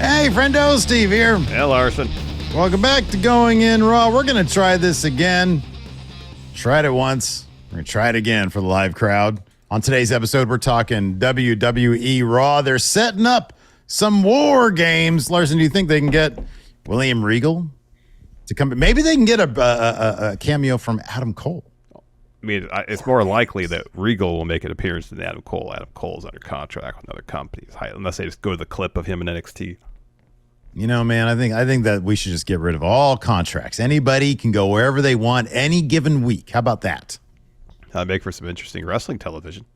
Hey, friendo, Steve here. Hey, Larson. Welcome back to Going In Raw. We're going to try this again. Tried it once. We're going to try it again for the live crowd. On today's episode, we're talking WWE Raw. They're setting up some war games. Larson, do you think they can get William Regal to come? Maybe they can get a cameo from Adam Cole. I mean, it's more likely that Regal will make an appearance than Adam Cole. Adam Cole's under contract with another company, unless they just go to the clip of him in NXT. You know, man, I think that we should just get rid of all contracts. Anybody can go wherever they want any given week. How about that? That'd make for some interesting wrestling television.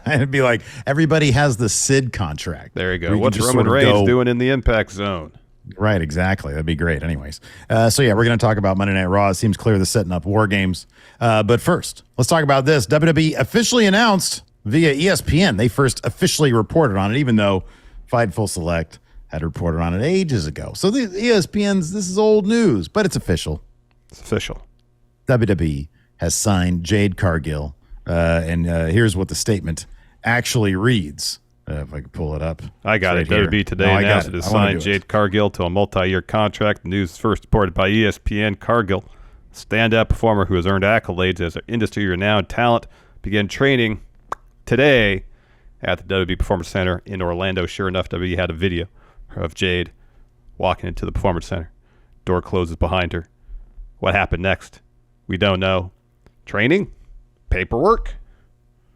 It'd be like everybody has the Sid contract. There you go. What's Roman Reigns doing in the Impact Zone? Right, exactly. That'd be great. Anyways, so yeah, we're going to talk about Monday Night Raw. It seems clear they're setting up war games. But first, let's talk about this. WWE officially announced via ESPN. They first officially reported on it, even though Fightful Select had reported on it ages ago. So the ESPN's, this is old news, but it's official. It's official. WWE has signed Jade Cargill. And here's what the statement actually reads. If I can pull it up. I got it. WWE today announced it has signed Jade Cargill to a multi-year contract. The news first reported by ESPN. Cargill, standout performer who has earned accolades as an industry-renowned talent, began training today at the WWE Performance Center in Orlando. Sure enough, WWE had a video of Jade walking into the Performance Center. Door closes behind her. What happened next? We don't know. Training? Paperwork?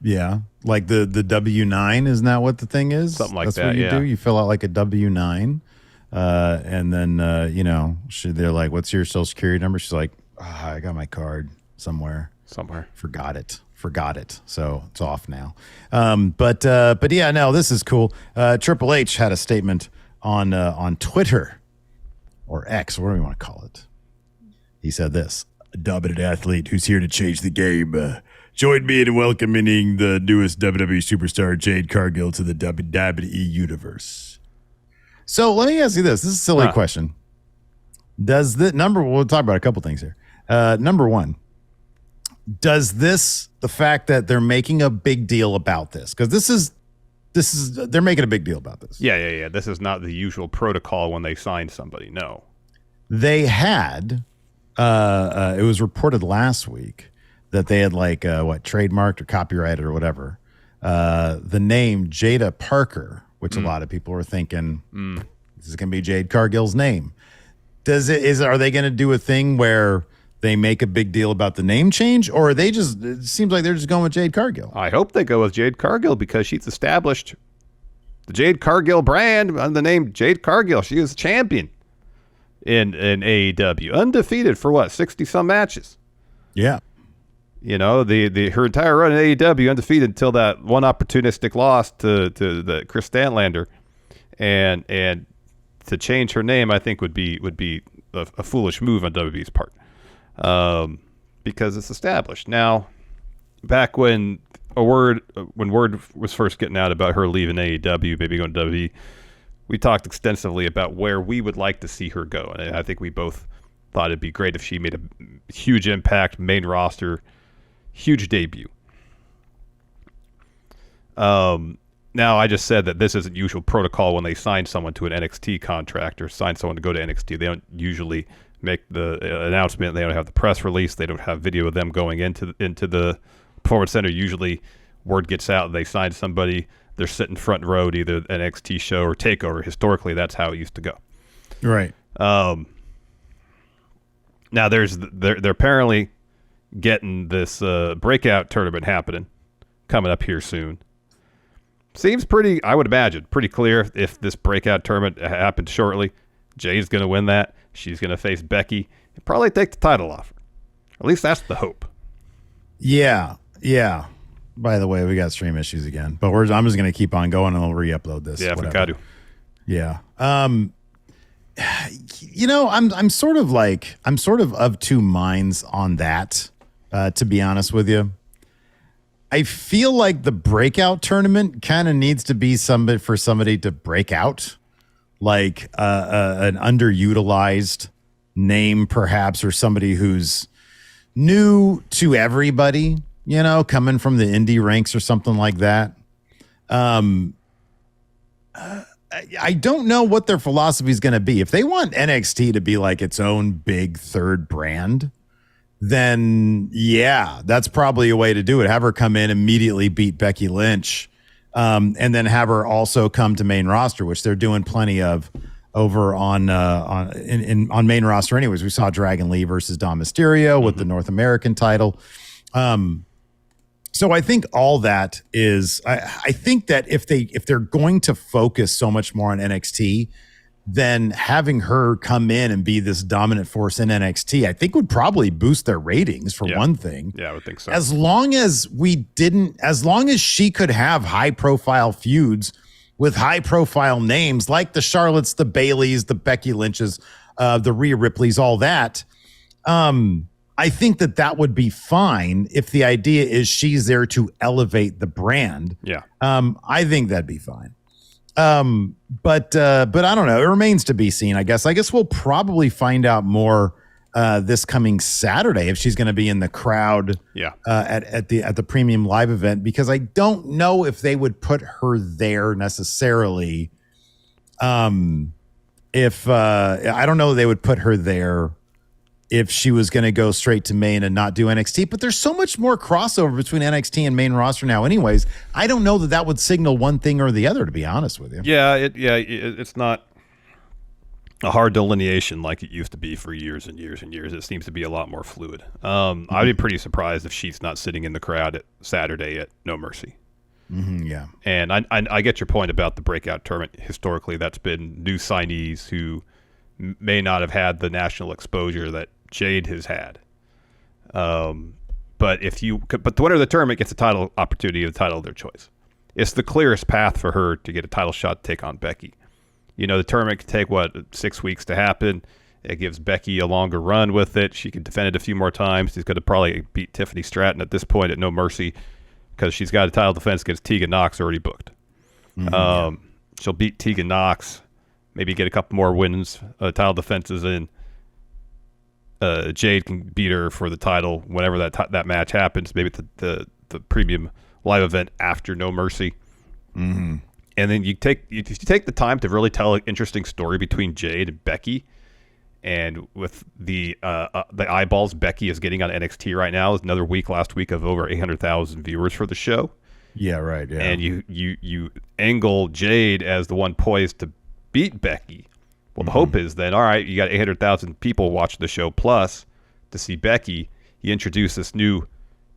Yeah, like the W-9, isn't that what the thing is? Something like That's that, what you yeah. do? You fill out like a W-9, and then, they're like, what's your social security number? She's like, I got my card somewhere. Forgot it. So it's off now. But yeah, no, this is cool. Triple H had a statement on Twitter or X, whatever you want to call it. He said this: a dominant athlete who's here to change the game. Join me in welcoming the newest WWE superstar, Jade Cargill, to the WWE universe. So let me ask you this. This is a silly question. We'll talk about a couple things here. Number one, does the fact that they're making a big deal about this, because they're making a big deal about this. Yeah. This is not the usual protocol when they sign somebody. No. They had, it was reported last week that they had trademarked or copyrighted or whatever, the name Jada Parker, which a lot of people are thinking this is going to be Jade Cargill's name. Are they going to do a thing where they make a big deal about the name change, or it seems like they're just going with Jade Cargill? I hope they go with Jade Cargill because she's established the Jade Cargill brand under the name Jade Cargill. She is a champion in AEW, undefeated for 60-some matches. Yeah. You know, her entire run in AEW undefeated until that one opportunistic loss to the Chris Stanlander, and to change her name, I think would be a foolish move on WWE's part, because it's established now. Back when word was first getting out about her leaving AEW, maybe going to WWE, we talked extensively about where we would like to see her go, and I think we both thought it'd be great if she made a huge impact, main roster. Huge debut. Now, I just said that this isn't usual protocol when they sign someone to an NXT contract or sign someone to go to NXT. They don't usually make the announcement. They don't have the press release. They don't have video of them going into the Performance Center. Usually, word gets out, they sign somebody, they're sitting front row at either an NXT show or TakeOver. Historically, that's how it used to go. Right. Now, they're apparently getting this breakout tournament happening coming up here soon. Seems pretty, I would imagine, pretty clear if this breakout tournament happens shortly. Jay's going to win that. She's going to face Becky and probably take the title off her. At least that's the hope. Yeah. By the way, we got stream issues again, but I'm just going to keep on going and I'll re-upload this. Yeah, we got to. Yeah. I'm sort of two minds on that, to be honest with you. I feel like the breakout tournament kind of needs to be somebody to break out, like an underutilized name perhaps, or somebody who's new to everybody, coming from the indie ranks or something like that. I don't know what their philosophy is going to be. If they want NXT to be like its own big third brand, then yeah, that's probably a way to do it. Have her come in, immediately beat Becky Lynch, and then have her also come to main roster, which they're doing plenty of over on main roster. Anyways, we saw Dragon Lee versus Dom Mysterio with the North American title. So I think all that is, I think that if they're going to focus so much more on NXT, then having her come in and be this dominant force in NXT, I think would probably boost their ratings for one thing. Yeah, I would think so. As long as she could have high profile feuds with high profile names like the Charlottes, the Baileys, the Becky Lynches, the Rhea Ripleys, all that. I think that would be fine if the idea is she's there to elevate the brand. Yeah. I think that'd be fine. But I don't know. It remains to be seen, I guess. I guess we'll probably find out more this coming Saturday if she's going to be in the crowd at the Premium Live event, because I don't know if they would put her there necessarily. I don't know if they would put her there if she was going to go straight to main and not do NXT, but there's so much more crossover between NXT and main roster now anyways. I don't know that would signal one thing or the other, to be honest with you. Yeah, it's not a hard delineation like it used to be for years and years and years. It seems to be a lot more fluid. I'd be pretty surprised if she's not sitting in the crowd at Saturday at No Mercy. Yeah. And I get your point about the breakout tournament. Historically, that's been new signees who may not have had the national exposure that Jade has had. But the winner of the tournament gets a title opportunity, the title of their choice. It's the clearest path for her to get a title shot to take on Becky. You know, the tournament can take 6 weeks to happen. It gives Becky a longer run with it. She can defend it a few more times. She's going to probably beat Tiffany Stratton at this point at No Mercy, because she's got a title defense against Tegan Nox already booked. She'll beat Tegan Nox, maybe get a couple more wins, title defenses in. Jade can beat her for the title whenever that match happens, maybe the Premium Live event after No Mercy. Mm-hmm. And then you take the time to really tell an interesting story between Jade and Becky, and with the eyeballs Becky is getting on NXT right now. Is another week last week of over 800,000 viewers for the show. Yeah, right. Yeah, and you angle Jade as the one poised to beat Becky. Well, the hope is then, all right, you got 800,000 people watching the show plus to see Becky. You introduce this new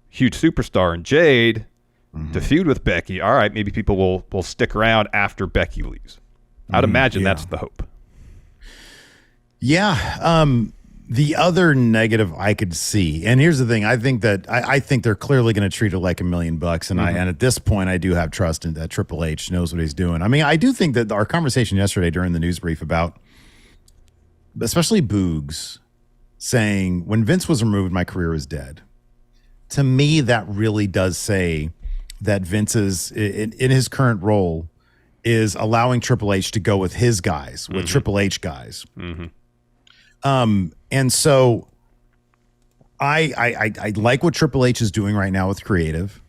huge superstar in Jade to feud with Becky. All right, maybe people will stick around after Becky leaves. I'd imagine that's the hope. Yeah. The other negative I could see, and here's the thing, I think they're clearly going to treat it like $1 million, and and at this point, I do have trust in that Triple H knows what he's doing. I mean, I do think that our conversation yesterday during the news brief about, especially Boogs, saying when Vince was removed, my career was dead. To me, that really does say that Vince is in his current role is allowing Triple H to go with his guys, with Triple H guys. And so I like what Triple H is doing right now with creative.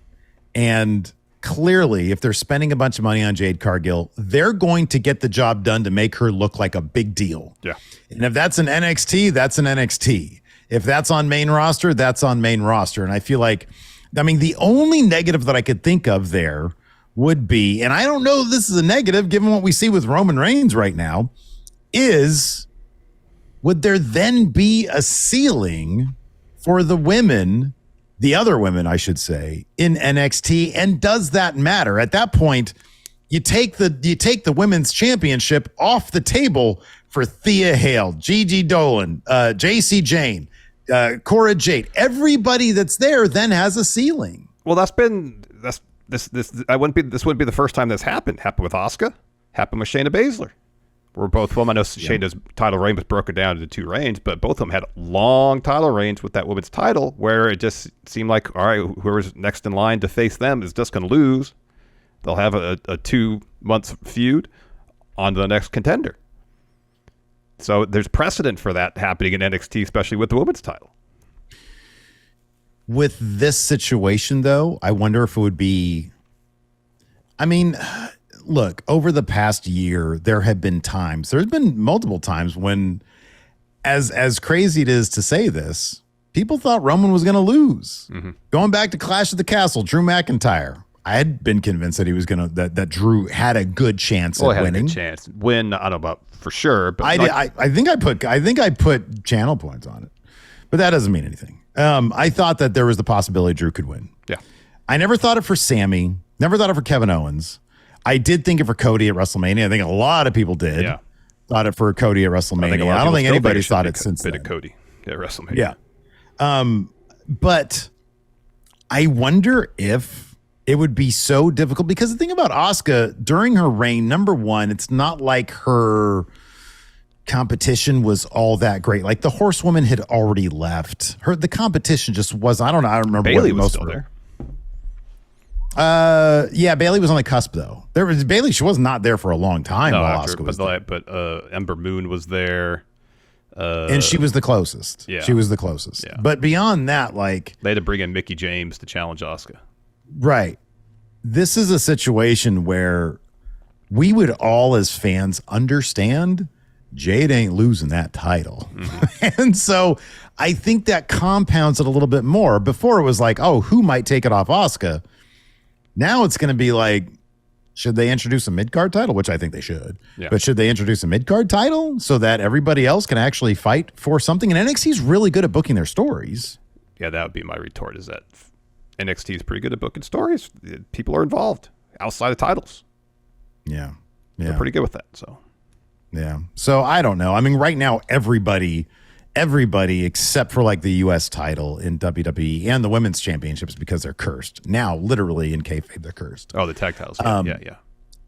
And clearly, if they're spending a bunch of money on Jade Cargill, they're going to get the job done to make her look like a big deal. Yeah. And if that's an NXT, that's an NXT. If that's on main roster, that's on main roster. And I feel like, I mean, the only negative that I could think of there would be, and I don't know if this is a negative given what we see with Roman Reigns right now, is would there then be a ceiling for the women, the other women, I should say, in NXT? And does that matter? At that point, you take the women's championship off the table for Thea Hale, Gigi Dolan, JC Jane, Cora Jade. Everybody that's there then has a ceiling. Well, this wouldn't be the first time this happened. Happened with Asuka, happened with Shayna Baszler. Where both of them, I know Shayna's title reign was broken down into 2 reigns, but both of them had long title reigns with that women's title, where it just seemed like, all right, whoever's next in line to face them is just going to lose. They'll have a 2-month feud on to the next contender. So there's precedent for that happening in NXT, especially with the women's title. With this situation, though, I wonder if it would be, I mean, look, over the past year, there's been multiple times when, as crazy it is to say this, people thought Roman was going to lose. Mm-hmm. Going back to Clash of the Castle, Drew McIntyre. I had been convinced that he was going to that Drew had a good chance at winning. A good chance. Win, I don't know about for sure, but I think I put channel points on it, but that doesn't mean anything. I thought that there was the possibility Drew could win. Yeah, I never thought it for Sammy. Never thought it for Kevin Owens. I did think it for Cody at WrestleMania. I think a lot of people did. Yeah, thought it for Cody at WrestleMania. I don't think anybody's thought it since then. Cody at WrestleMania. Yeah, but I wonder if it would be so difficult, because the thing about Asuka during her reign, number one, it's not like her competition was all that great. Like the Horsewoman had already left. The competition just was. I don't know. I don't remember. Bayley was still there. Yeah, Bayley was on the cusp though. There was Bayley. She was not there for a long time. No, while Asuka was there. But Ember Moon was there. And she was the closest. Yeah, she was the closest. Yeah. But beyond that, like they had to bring in Mickie James to challenge Asuka. Right. This is a situation where we would all as fans understand Jade ain't losing that title. Mm-hmm. And so I think that compounds it a little bit more. Before it was like, oh, who might take it off Asuka? Now it's going to be like, should they introduce a mid-card title? Which I think they should. Yeah. But should they introduce a mid-card title so that everybody else can actually fight for something? And NXT's really good at booking their stories. Yeah, that would be my retort, is that NXT is pretty good at booking stories. People are involved outside of titles. Yeah. They're pretty good with that. So, yeah. So I don't know. I mean, right now, everybody except for like the U.S. title in WWE and the women's championships, because they're cursed. Now, literally in kayfabe, they're cursed. Oh, the tag titles. Yeah.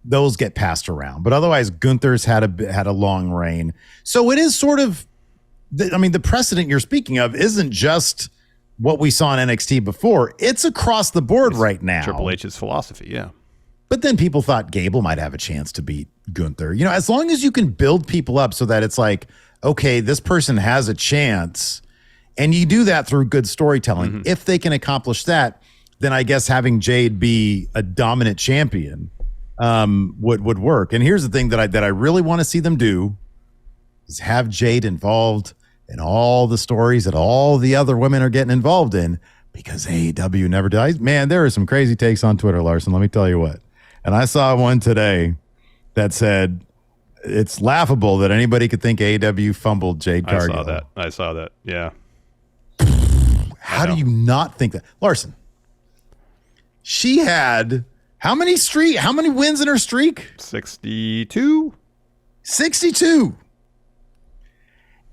Those get passed around. But otherwise, Gunther's had a long reign. So it is sort of, the precedent you're speaking of isn't just what we saw in NXT before. It's across the board right now. Triple H's philosophy, yeah. But then people thought Gable might have a chance to beat Gunther. You know, as long as you can build people up so that it's like, okay, this person has a chance, and you do that through good storytelling. Mm-hmm. If they can accomplish that, then I guess having Jade be a dominant champion would work. And here's the thing that I really want to see them do is have Jade involved in all the stories that all the other women are getting involved in, because AEW never dies. Man, there are some crazy takes on Twitter, Larson. Let me tell you what. And I saw one today that said, it's laughable that anybody could think AEW fumbled Jade Cargill. I saw that. Yeah. How do you not think that? Larson, she had how many wins in her streak? 62. 62.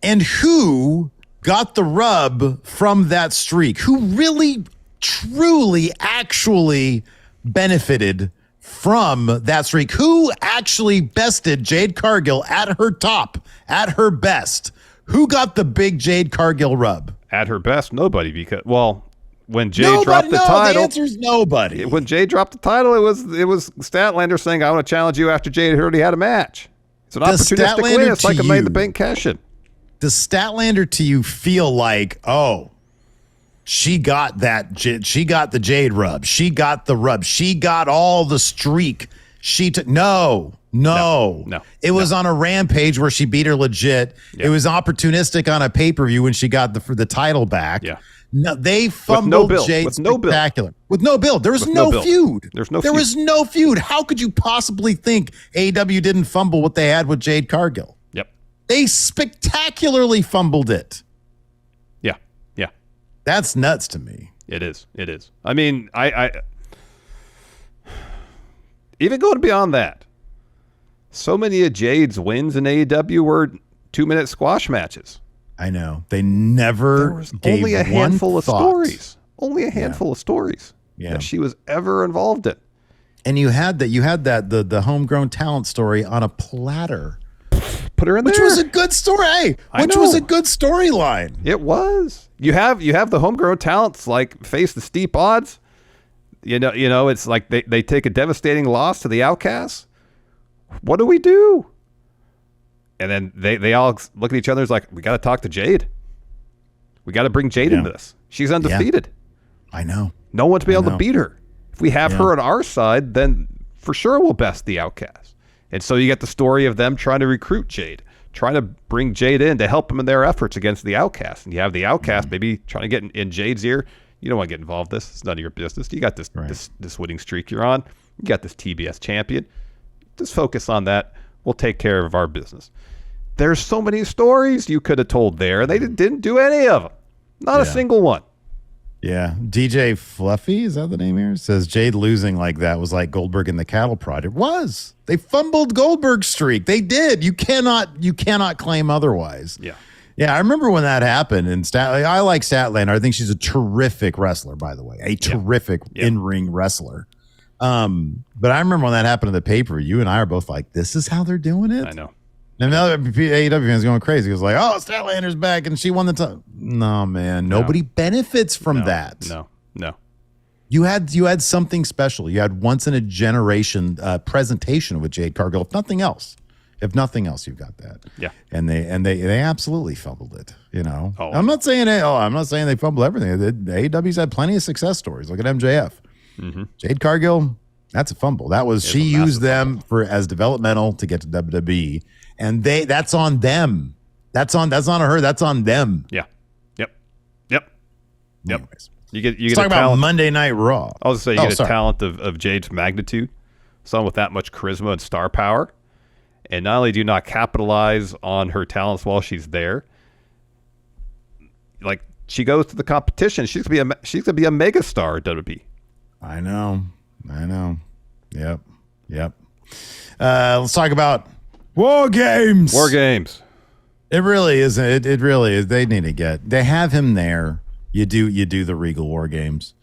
And who got the rub from that streak? Who really, truly, actually benefited from that streak? Who actually bested Jade Cargill at her top, at her best? Who got the big Jade Cargill rub? At her best, nobody. Because, well, when Jade dropped the title, the answer's nobody. When Jade dropped the title, it was Statlander saying, "I want to challenge you after Jade already had a match." It's an opportunistic win. It's like a Money in the Bank cash-in. Does Statlander to you feel like, oh, she got she got the Jade rub, she got the rub, she got all the streak, she took no. It was on a Rampage where she beat her legit. Yep. It was opportunistic on a pay-per-view when she got the title back. Yeah. No, they fumbled Jade spectacular. With no build. There was no feud. There was no feud. How could you possibly think AEW didn't fumble what they had with Jade Cargill? Yep. They spectacularly fumbled it. Yeah. That's nuts to me. It is. I mean, I even going beyond that, so many of Jade's wins in AEW were 2-minute squash matches. I know. They never gave only a handful of thought. stories. Only a handful of stories that she was ever involved in. And you had the homegrown talent story on a platter. Put her in there. Which was a good story. Hey, which was a good storyline. It was. You have the homegrown talents like face the steep odds. You know, it's like they take a devastating loss to the Outcasts. What do we do? And then they all look at each other and like, we got to talk to Jade. We got to bring Jade into this. She's undefeated. I know. No one's been able to beat her. If we have her on our side, then for sure will best the Outcast. And so you get the story of them trying to recruit Jade, trying to bring Jade in to help them in their efforts against the Outcast. And you have the Outcast maybe trying to get in Jade's ear. You don't want to get involved in this. It's none of your business. You got this winning streak you're on. You got this TBS champion. Just focus on that. We'll take care of our business. There's so many stories you could have told there. They didn't do any of them. Not a single one. Yeah. DJ Fluffy, is that the name here? Says Jade losing like that was like Goldberg in the cattle prod. It was. They fumbled Goldberg's streak. They did. You cannot claim otherwise. Yeah. Yeah, I remember when that happened. And I like Statlander. I think she's a terrific wrestler, by the way. A terrific in-ring wrestler. But I remember when that happened in the pay-per-view, you and I are both like, this is how they're doing it? I know. And the other AEW fans going crazy. It was like, oh, Statlander's back and she won the time. No, man. Nobody benefits from that. No. You had something special. You had once in a generation presentation with Jade Cargill. If nothing else, you've got that. Yeah. And they absolutely fumbled it. You know. Oh. I'm not saying they fumbled everything. The AEW's had plenty of success stories. Look at MJF. Mm-hmm. Jade Cargill, that's a fumble. That was she used them as developmental to get to WWE. And that's on them. That's not her. That's on them. Yeah. Yep. Anyways, You get Let's talk about Monday Night Raw. I was going to say, you get a talent of Jade's magnitude, someone with that much charisma and star power. And not only do you not capitalize on her talents while she's there, like she goes to the competition, she's gonna be a mega star at WWE. I know. Yep. Let's talk about War Games. It really is. It really is. They need to they have him there. You do the Regal War Games.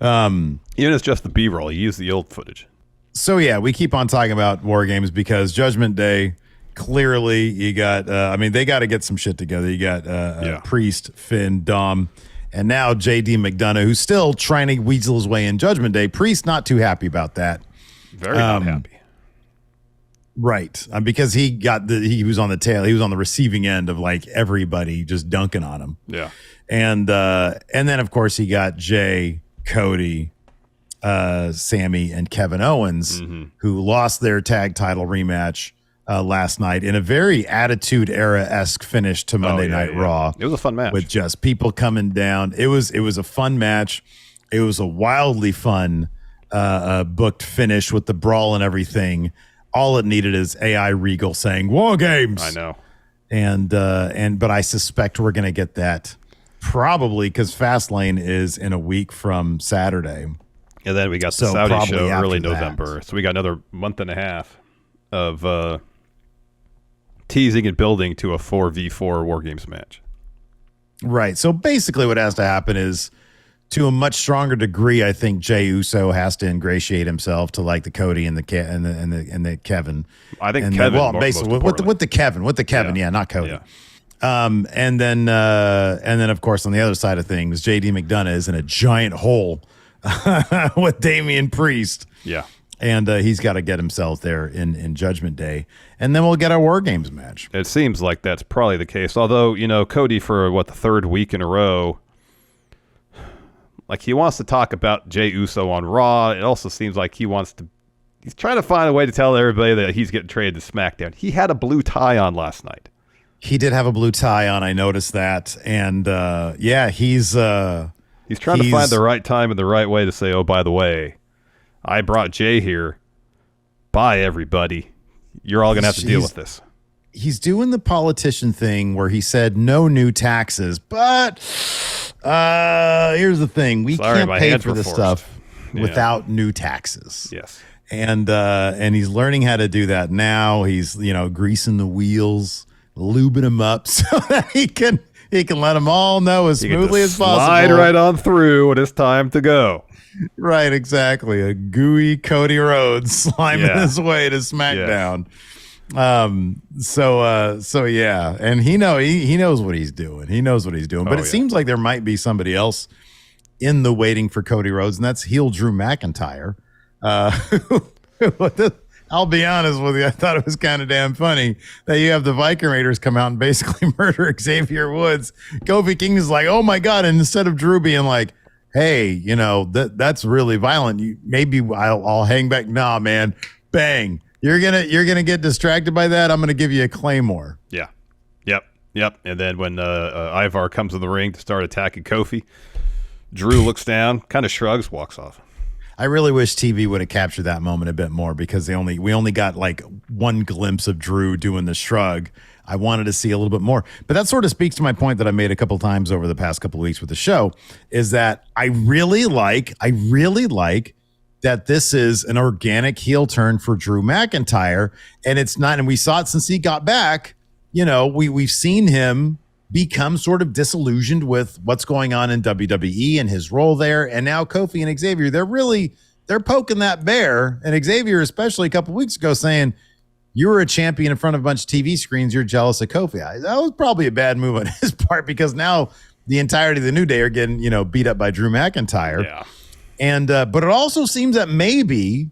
Even if it's just the B-roll, you use the old footage. So yeah, we keep on talking about War Games because Judgment Day, clearly you got, they got to get some shit together. You got Priest, Finn, Dom, and now JD McDonough, who's still trying to weasel his way in Judgment Day. Priest not too happy about that. Very not happy. Right. Because he was on the tail. He was on the receiving end of like everybody just dunking on him. Yeah. And then of course he got Jay, Cody, Sammy, and Kevin Owens, who lost their tag title rematch last night in a very Attitude Era-esque finish to Monday Night Raw. It was a fun match with just people coming down. It was a fun match. It was a wildly fun booked finish with the brawl and everything. All it needed is AI Regal saying War Games. I know. But I suspect we're going to get that probably because Fastlane is in a week from Saturday. And then we got the Saudi show early November. So we got another month and a half of teasing and building to a 4v4 War Games match. Right. So basically what has to happen is, to a much stronger degree, I think Jey Uso has to ingratiate himself to like the Cody and the Kevin. I think Kevin. Basically with the Kevin, not Cody. Yeah. And then of course on the other side of things, JD McDonough is in a giant hole with Damian Priest. Yeah. And he's got to get himself there in Judgment Day, and then we'll get our War Games match. It seems like that's probably the case. Although Cody for the third week in a row. Like he wants to talk about Jey Uso on Raw. It also seems like he's trying to find a way to tell everybody that he's getting traded to SmackDown. He had a blue tie on last night. He did have a blue tie on. I noticed that. And he's trying to find the right time and the right way to say, oh, by the way, I brought Jay here. Bye, everybody. You're all going to have to deal with this. He's doing the politician thing where he said no new taxes, but here's the thing: we can't pay for this stuff without new taxes. Yes, and he's learning how to do that now. He's greasing the wheels, lubing them up so that he can let them all know as smoothly as possible. Slide right on through when it's time to go. Right, exactly. A gooey Cody Rhodes sliming his way to SmackDown. Yes. And he knows what he's doing. But it seems like there might be somebody else in the waiting for Cody Rhodes, and that's heel Drew McIntyre. I'll be honest with you, I thought it was kind of damn funny that you have the Viking Raiders come out and basically murder Xavier Woods. Kofi Kingston's like, oh my God, and instead of Drew being like, hey, that's really violent. Maybe I'll hang back. Nah, man, bang. You're gonna get distracted by that. I'm gonna give you a claymore. Yeah, yep. And then when Ivar comes in the ring to start attacking Kofi, Drew looks down, kind of shrugs, walks off. I really wish TV would have captured that moment a bit more because we only got like one glimpse of Drew doing the shrug. I wanted to see a little bit more. But that sort of speaks to my point that I made a couple times over the past couple of weeks with the show, is that I really like that this is an organic heel turn for Drew McIntyre. And it's not, and we saw it since he got back. We've seen him become sort of disillusioned with what's going on in WWE and his role there. And now Kofi and Xavier, they're poking that bear. And Xavier, especially a couple weeks ago, saying, you were a champion in front of a bunch of TV screens. You're jealous of Kofi. That was probably a bad move on his part because now the entirety of the New Day are getting, beat up by Drew McIntyre. Yeah. And, but it also seems that maybe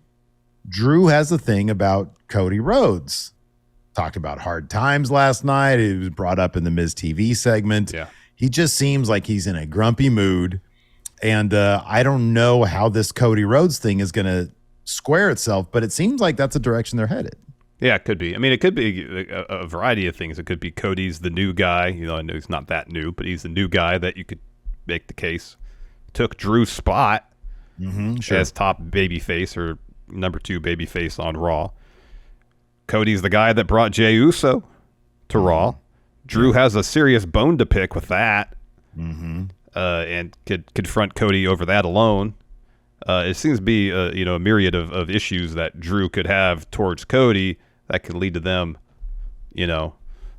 Drew has a thing about Cody Rhodes. Talked about hard times last night. It was brought up in the Miz TV segment. Yeah. He just seems like he's in a grumpy mood. And I don't know how this Cody Rhodes thing is going to square itself, but it seems like that's the direction they're headed. Yeah, it could be. I mean, it could be a variety of things. It could be Cody's the new guy. I know he's not that new, but he's the new guy that you could make the case took Drew's spot as top babyface or number 2 babyface on Raw. Cody's the guy that brought Jey Uso to Raw. Drew has a serious bone to pick with that, and could confront Cody over that alone. It seems to be a myriad of issues that Drew could have towards Cody that could lead to them,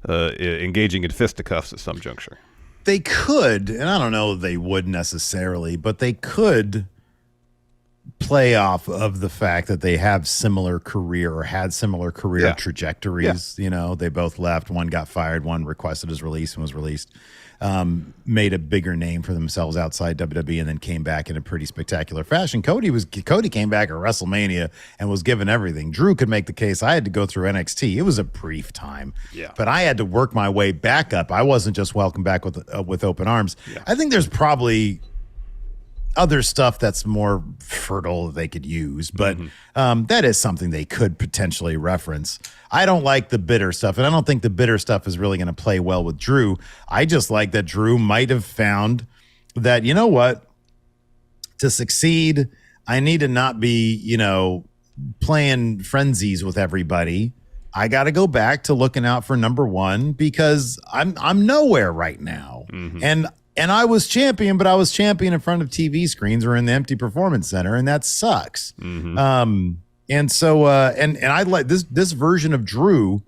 engaging in fisticuffs at some juncture. They could, and I don't know if they would necessarily, but they could play off of the fact that they have similar career or had similar career trajectories. Yeah. They both left. One got fired. One requested his release and was released. Made a bigger name for themselves outside WWE and then came back in a pretty spectacular fashion. Cody came back at WrestleMania and was given everything. Drew could make the case. I had to go through NXT. It was a brief time, but I had to work my way back up. I wasn't just welcomed back with open arms. Yeah. I think there's probably other stuff that's more fertile that they could use, but that is something they could potentially reference. I don't like the bitter stuff, and I don't think the bitter stuff is really going to play well with Drew. I just like that Drew might have found that, you know what, to succeed, I need to not be, playing frenzies with everybody. I got to go back to looking out for number 1 because I'm nowhere right now. And I was champion, but I was champion in front of TV screens or in the empty performance center, and that sucks. And so, and I like this version of Drew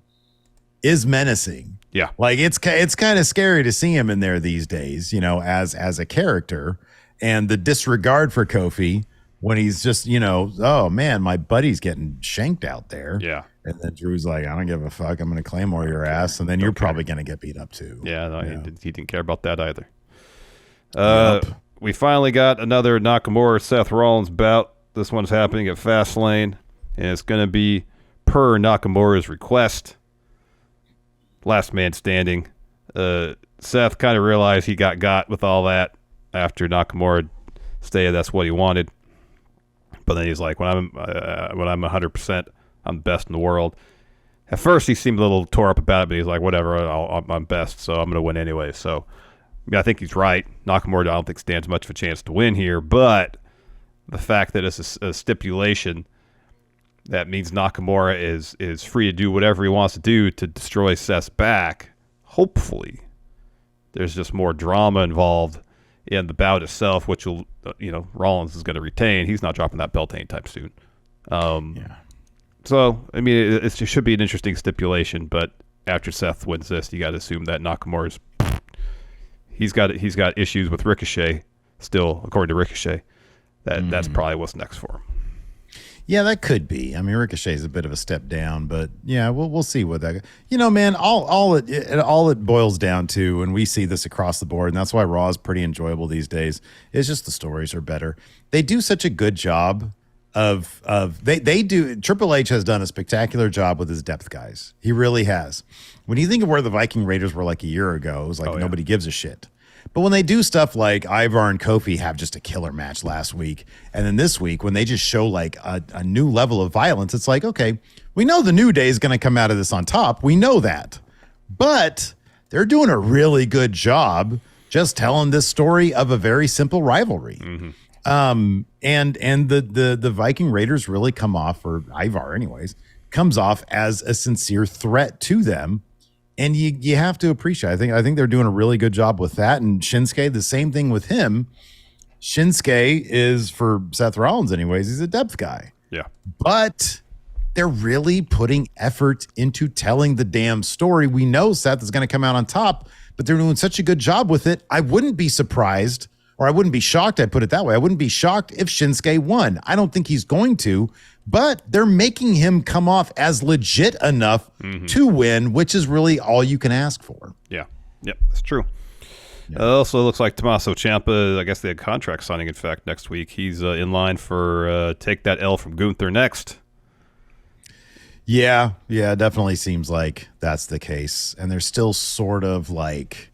is menacing. Yeah, like it's kind of scary to see him in there these days, as a character, and the disregard for Kofi when he's just, oh man, my buddy's getting shanked out there. Yeah. And then Drew's like, I don't give a fuck. I'm going to claymore your ass, and then you're probably going to get beat up too. Yeah, no, he didn't care about that either. We finally got another Nakamura Seth Rollins bout. This one's happening at Fastlane, and it's going to be per Nakamura's request. Last man standing. Seth kind of realized he got with all that after Nakamura stated that's what he wanted. But then he's like, when I'm 100%, I'm the best in the world. At first, he seemed a little tore up about it, but he's like, whatever, I'm best, so I'm going to win anyway. So I think he's right. Nakamura, I don't think stands much of a chance to win here, but the fact that it's a stipulation, that means Nakamura is free to do whatever he wants to do to destroy Seth's back. Hopefully, there's just more drama involved in the bout itself, which will, Rollins is going to retain. He's not dropping that belt anytime soon. So, I mean, it should be an interesting stipulation, but after Seth wins this, you got to assume that Nakamura's he's got issues with Ricochet still, according to Ricochet. That's probably what's next for him. Yeah, that could be. I mean, Ricochet's a bit of a step down, but yeah, we'll see what that. Man, all it boils down to, and we see this across the board, and that's why Raw is pretty enjoyable these days. Is just the stories are better. They do such a good job of they do. Triple H has done a spectacular job with his depth guys. He really has. When you think of where the Viking Raiders were like a year ago, it was like nobody gives a shit. But when they do stuff like Ivar and Kofi have just a killer match last week, and then this week when they just show like a new level of violence, it's like, okay, we know the New Day is going to come out of this on top. We know that. But they're doing a really good job just telling this story of a very simple rivalry. And the Viking Raiders really come off, or Ivar anyways, comes off as a sincere threat to them. And you have to appreciate, I think they're doing a really good job with that. And Shinsuke, the same thing with him. Shinsuke is, for Seth Rollins anyways, he's a depth guy. Yeah. But they're really putting effort into telling the damn story. We know Seth is going to come out on top, but they're doing such a good job with it. I wouldn't be surprised, or I wouldn't be shocked, I put it that way. I wouldn't be shocked if Shinsuke won. I don't think he's going to, but they're making him come off as legit enough to win, which is really all you can ask for. Yeah. Yep, that's true. It also looks like Tommaso Ciampa, I guess they had contract signing, in fact, next week. He's in line for take that L from Gunther next. Yeah, definitely seems like that's the case. And they're still sort of like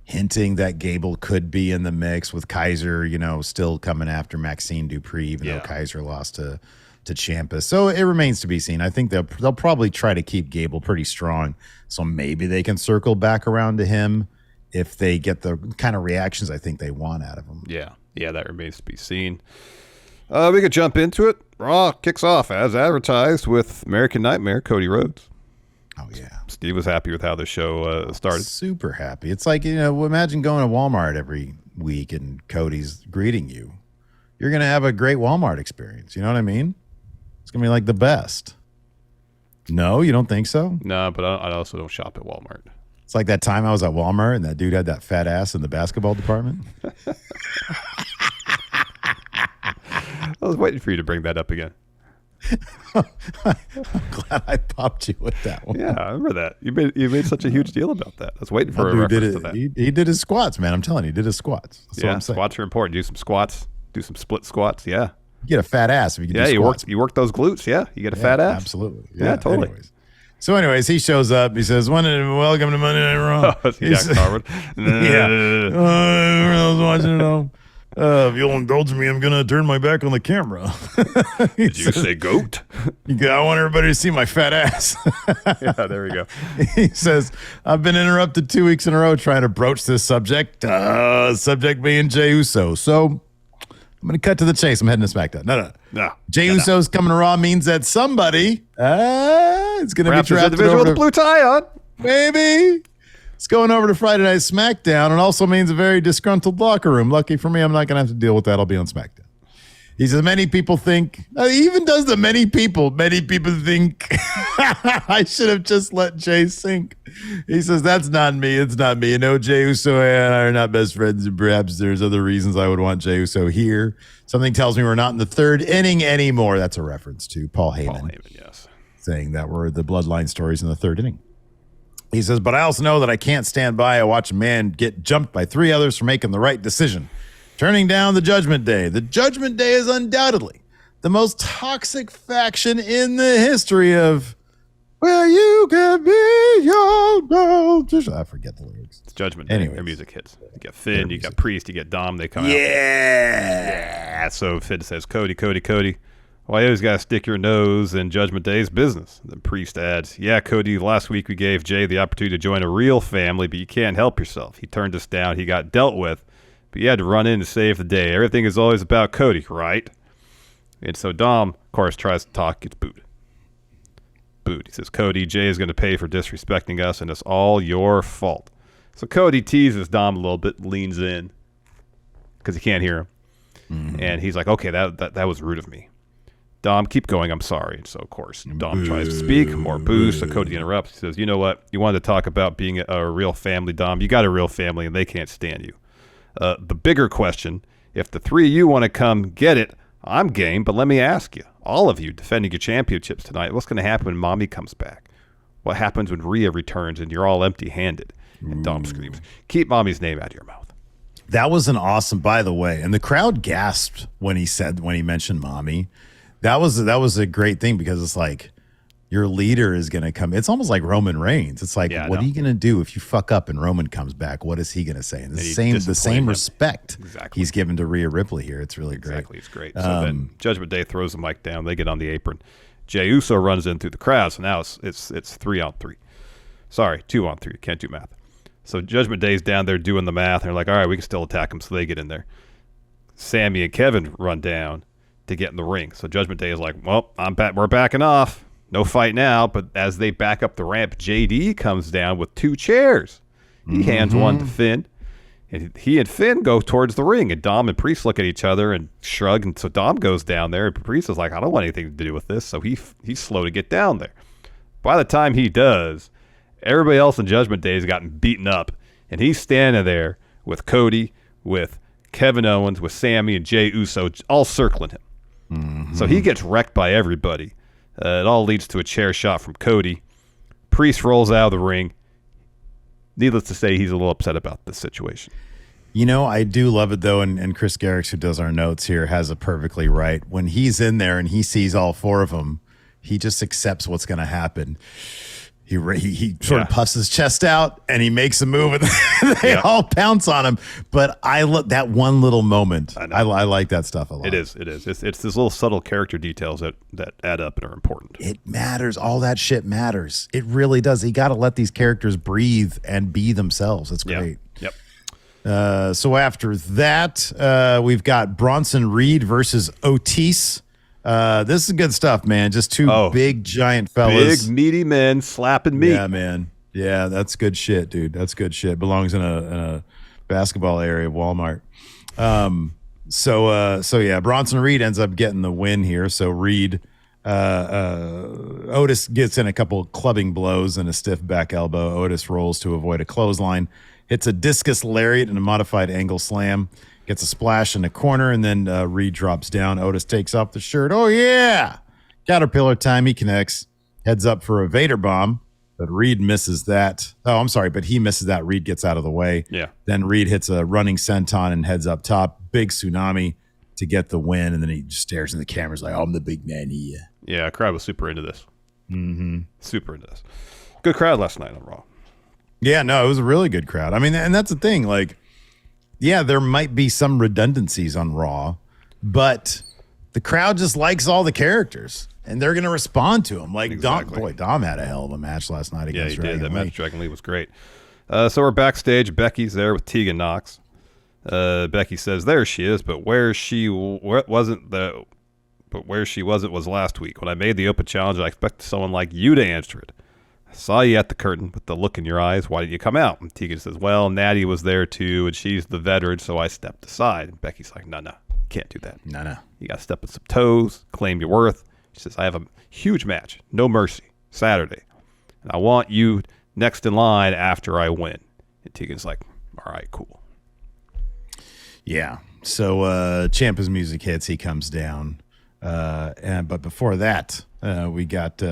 hinting that Gable could be in the mix with Kaiser, still coming after Maxine Dupree, even though Kaiser lost to Ciampa. So it remains to be seen. I think they'll probably try to keep Gable pretty strong. So maybe they can circle back around to him if they get the kind of reactions I think they want out of him. Yeah, that remains to be seen. We could jump into it. Raw kicks off as advertised with American Nightmare, Cody Rhodes. Oh, yeah. Steve was happy with how the show started. Super happy. It's like, imagine going to Walmart every week and Cody's greeting you. You're going to have a great Walmart experience. You know what I mean? It's going to be like the best. No, you don't think so? No, but I also don't shop at Walmart. It's like that time I was at Walmart and that dude had that fat ass in the basketball department. I was waiting for you to bring that up again. I'm glad I popped you with that one. Yeah, I remember that. You made such a huge deal about that. I was waiting for a reference to that. He did his squats, man. I'm telling you, he did his squats. That's what I'm saying. Squats are important. Do some squats. Do some split squats. Yeah. You get a fat ass if you can do squats. You work those glutes. Yeah, you get a fat ass. Absolutely. Yeah, totally. Anyways, he shows up. He says, welcome to Monday Night Raw. Jack Harwood. I was watching it all. If you'll indulge me, I'm going to turn my back on the camera. Did you say goat? I want everybody to see my fat ass. Yeah, there we go. He says, I've been interrupted 2 weeks in a row trying to broach this subject. Subject being Jey Uso. So I'm going to cut to the chase. I'm heading to SmackDown. No. Jey Uso's coming to Raw means that somebody is going to be drafted over with the blue tie on. Maybe. It's going over to Friday Night SmackDown and also means a very disgruntled locker room. Lucky for me, I'm not going to have to deal with that. I'll be on SmackDown. He says, many people think, he even does the many people think I should have just let Jey sink. He says, that's not me. It's not me. Jey Uso and I are not best friends, and perhaps there's other reasons I would want Jey Uso here. Something tells me we're not in the third inning anymore. That's a reference to Paul Heyman. Yes. Saying that we're the bloodline stories in the third inning. He says, but I also know that I can't stand by and watch a man get jumped by three others for making the right decision. Turning down the Judgment Day. The Judgment Day is undoubtedly the most toxic faction in the history of where you can be your own. I forget the lyrics. It's Judgment Day. Anyways. Their music hits. You got Finn, you got Priest, you got Dom. They come out. Yeah. So Finn says, Cody. Well, you always got to stick your nose in Judgment Day's business. The Priest adds, yeah, Cody, last week we gave Jey the opportunity to join a real family, but you can't help yourself. He turned us down. He got dealt with, but you had to run in to save the day. Everything is always about Cody, right? And so Dom, of course, tries to talk, gets booed. He says, Cody, Jey is going to pay for disrespecting us, and it's all your fault. So Cody teases Dom a little bit, leans in, because he can't hear him. Mm-hmm. And he's like, okay, that was rude of me. Dom, keep going. I'm sorry. And so, of course, Dom tries to speak. More boos. So Cody interrupts. He says, you know what? You wanted to talk about being a real family, Dom. You got a real family, and they can't stand you. The bigger question, if the three of you want to come get it, I'm game. But let me ask you, all of you defending your championships tonight, what's going to happen when Mommy comes back? What happens when Rhea returns and you're all empty-handed? And Dom screams, keep Mommy's name out of your mouth. That was an awesome, by the way. And the crowd gasped when he mentioned Mommy. That was a great thing because it's like, Your leader is going to come. It's almost like Roman Reigns. It's like, what are you going to do if you fuck up and Roman comes back? What is he going to say? And the same respect he's given to Rhea Ripley here. It's really great. Exactly, it's great. So then Judgment Day throws the mic down. They get on the apron. Jey Uso runs in through the crowd. So now it's 3-on-3. Sorry, 2-on-3. Can't do math. So Judgment Day's down there doing the math. And they're like, all right, we can still attack him. So they get in there. Sammy and Kevin run down to get in the ring. So Judgment Day is like, well, we're backing off. No fight now. But as they back up the ramp, JD comes down with 2 chairs. He hands one to Finn. And he and Finn go towards the ring. And Dom and Priest look at each other and shrug. And so Dom goes down there. And Priest is like, I don't want anything to do with this. So he's slow to get down there. By the time he does, everybody else in Judgment Day has gotten beaten up. And he's standing there with Cody, with Kevin Owens, with Sammy, and Jey Uso all circling him. So he gets wrecked by everybody. It all leads to a chair shot from Cody. Priest rolls out of the ring. Needless to say, he's a little upset about this situation. You know, I do love it, though, and Chris Garrix, who does our notes here, has it perfectly right. When he's in there and he sees all 4 of them, he just accepts what's going to happen. He sort of puffs his chest out and he makes a move and they all pounce on him. But I look that one little moment. I like that stuff a lot. It is. It's these little subtle character details that add up and are important. It matters. All that shit matters. It really does. You got to let these characters breathe and be themselves. It's great. Yep. So after that, we've got Bronson Reed versus Otis. This is good stuff, man. Just 2 big, giant fellas. Big, meaty men slapping meat. Yeah, man. Yeah, that's good shit, dude. That's good shit. Belongs in a basketball area of Walmart. So yeah, Bronson Reed ends up getting the win here. So Reed, Otis gets in a couple clubbing blows and a stiff back elbow. Otis rolls to avoid a clothesline, hits a discus lariat and a modified angle slam. Gets a splash in the corner, and then Reed drops down. Otis takes off the shirt. Oh, yeah. Caterpillar time. He connects. Heads up for a Vader bomb, but Reed misses that. Oh, I'm sorry, but he misses that. Reed gets out of the way. Yeah. Then Reed hits a running senton and heads up top. Big tsunami to get the win, and then he just stares in the cameras like, I'm the big man here. Yeah, crowd was super into this. Super into this. Good crowd last night on Raw. Yeah, no, it was a really good crowd. I mean, and that's the thing, like, yeah, there might be some redundancies on Raw, but the crowd just likes all the characters, and they're going to respond to them. Like, exactly. Dom had a hell of a match last night against Dragon Lee. Yeah, he did. That match Dragon Lee was great. So we're backstage. Becky's there with Tegan Knox. Becky says, there she is, but where she wasn't was last week. When I made the open challenge, I expected someone like you to answer it. I saw you at the curtain with the look in your eyes. Why did you come out? And Tegan says, well, Natty was there too, and she's the veteran, so I stepped aside. And Becky's like, no, you can't do that. No. You got to step on some toes, claim your worth. She says, I have a huge match, No Mercy, Saturday. And I want you next in line after I win. And Tegan's like, all right, cool. Yeah. So Ciampa's music hits. He comes down. But before that, we got...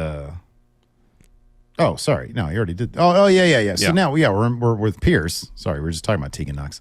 Oh, sorry. No, he already did. Oh, yeah. So now, we're with Pierce. Sorry, we're just talking about Tegan Knox.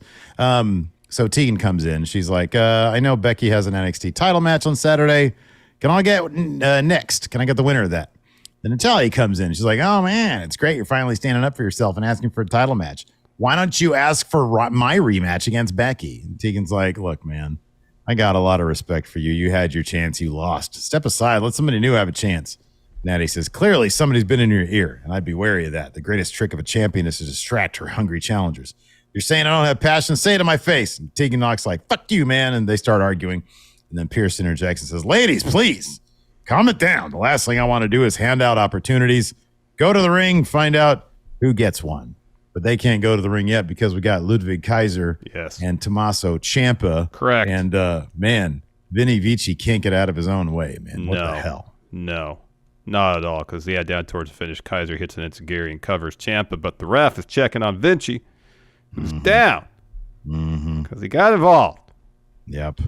So Tegan comes in. She's like, I know Becky has an NXT title match on Saturday. Can I get next? Can I get the winner of that? Then Natalya comes in. She's like, oh, man, it's great. You're finally standing up for yourself and asking for a title match. Why don't you ask for my rematch against Becky? And Tegan's like, look, man, I got a lot of respect for you. You had your chance. You lost. Step aside. Let somebody new have a chance. Natty says, clearly somebody's been in your ear, and I'd be wary of that. The greatest trick of a champion is to distract her hungry challengers. You're saying I don't have passion? Say it to my face. And Tegan Knox like, fuck you, man. And they start arguing. And then Pierce interjects and says, ladies, please, calm it down. The last thing I want to do is hand out opportunities. Go to the ring, find out who gets one. But they can't go to the ring yet because we got Ludwig Kaiser and Tommaso Ciampa. Correct. And, man, Vinny Vici can't get out of his own way, man. What the hell? No. Not at all, because down towards the finish, Kaiser hits an enziguri and covers Ciampa, but the ref is checking on Vinci, who's down because he got involved. Yep.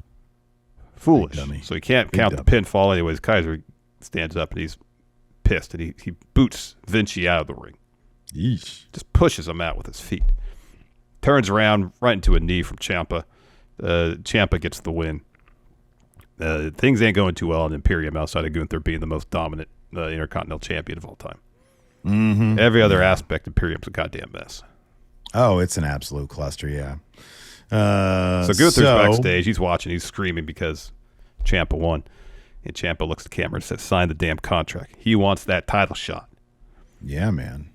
Foolish. So he can't count the pinfall anyways. Kaiser stands up and he's pissed, and he boots Vinci out of the ring. Yeesh. Just pushes him out with his feet. Turns around right into a knee from Ciampa. Ciampa gets the win. things ain't going too well in Imperium outside of Gunther being the most dominant Intercontinental Champion of all time. Mm-hmm. Every other aspect, Imperium's a goddamn mess. Oh, it's an absolute cluster, yeah. So Gunther's backstage. He's watching. He's screaming because Ciampa won. And Ciampa looks at the camera and says, sign the damn contract. He wants that title shot. Yeah, man.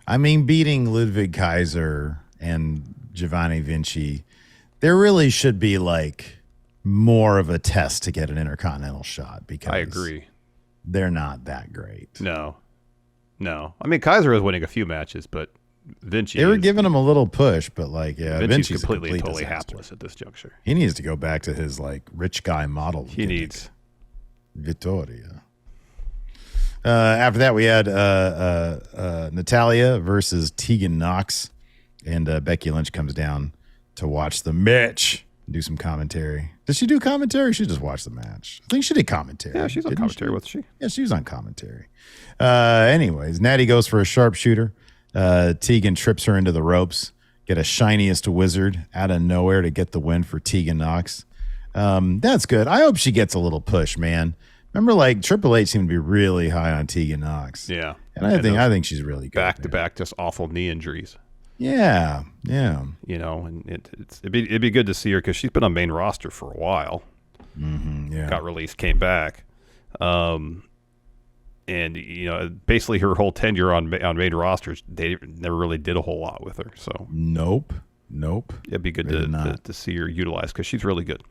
I mean, beating Ludwig Kaiser and Giovanni Vinci, there really should be like more of a test to get an Intercontinental shot because I agree. They're not that great. No. I mean, Kaiser was winning a few matches, but Vinci. They were giving him a little push, but like, yeah, Vinci's completely and totally hapless at this juncture. He needs to go back to his like rich guy model. He needs Vittoria. After that, we had Natalya versus Tegan Nox, and Becky Lynch comes down to watch the match, do some commentary. Did she do commentary? She just watched the match. I think she did commentary. Yeah, she's on commentary, wasn't she? Yeah, she was on commentary. Anyways, Natty goes for a sharpshooter. Tegan trips her into the ropes. Get a shiniest wizard out of nowhere to get the win for Tegan Nox. That's good. I hope she gets a little push, man. Remember, like Triple H seemed to be really high on Tegan Nox. Yeah, and I think she's really good. Back to back, just awful knee injuries. Yeah. You know, and it'd be good to see her because she's been on main roster for a while. Mm-hmm, yeah. Got released, came back, and you know, basically her whole tenure on main rosters, they never really did a whole lot with her. So nope. It'd be good to see her utilized because she's really good.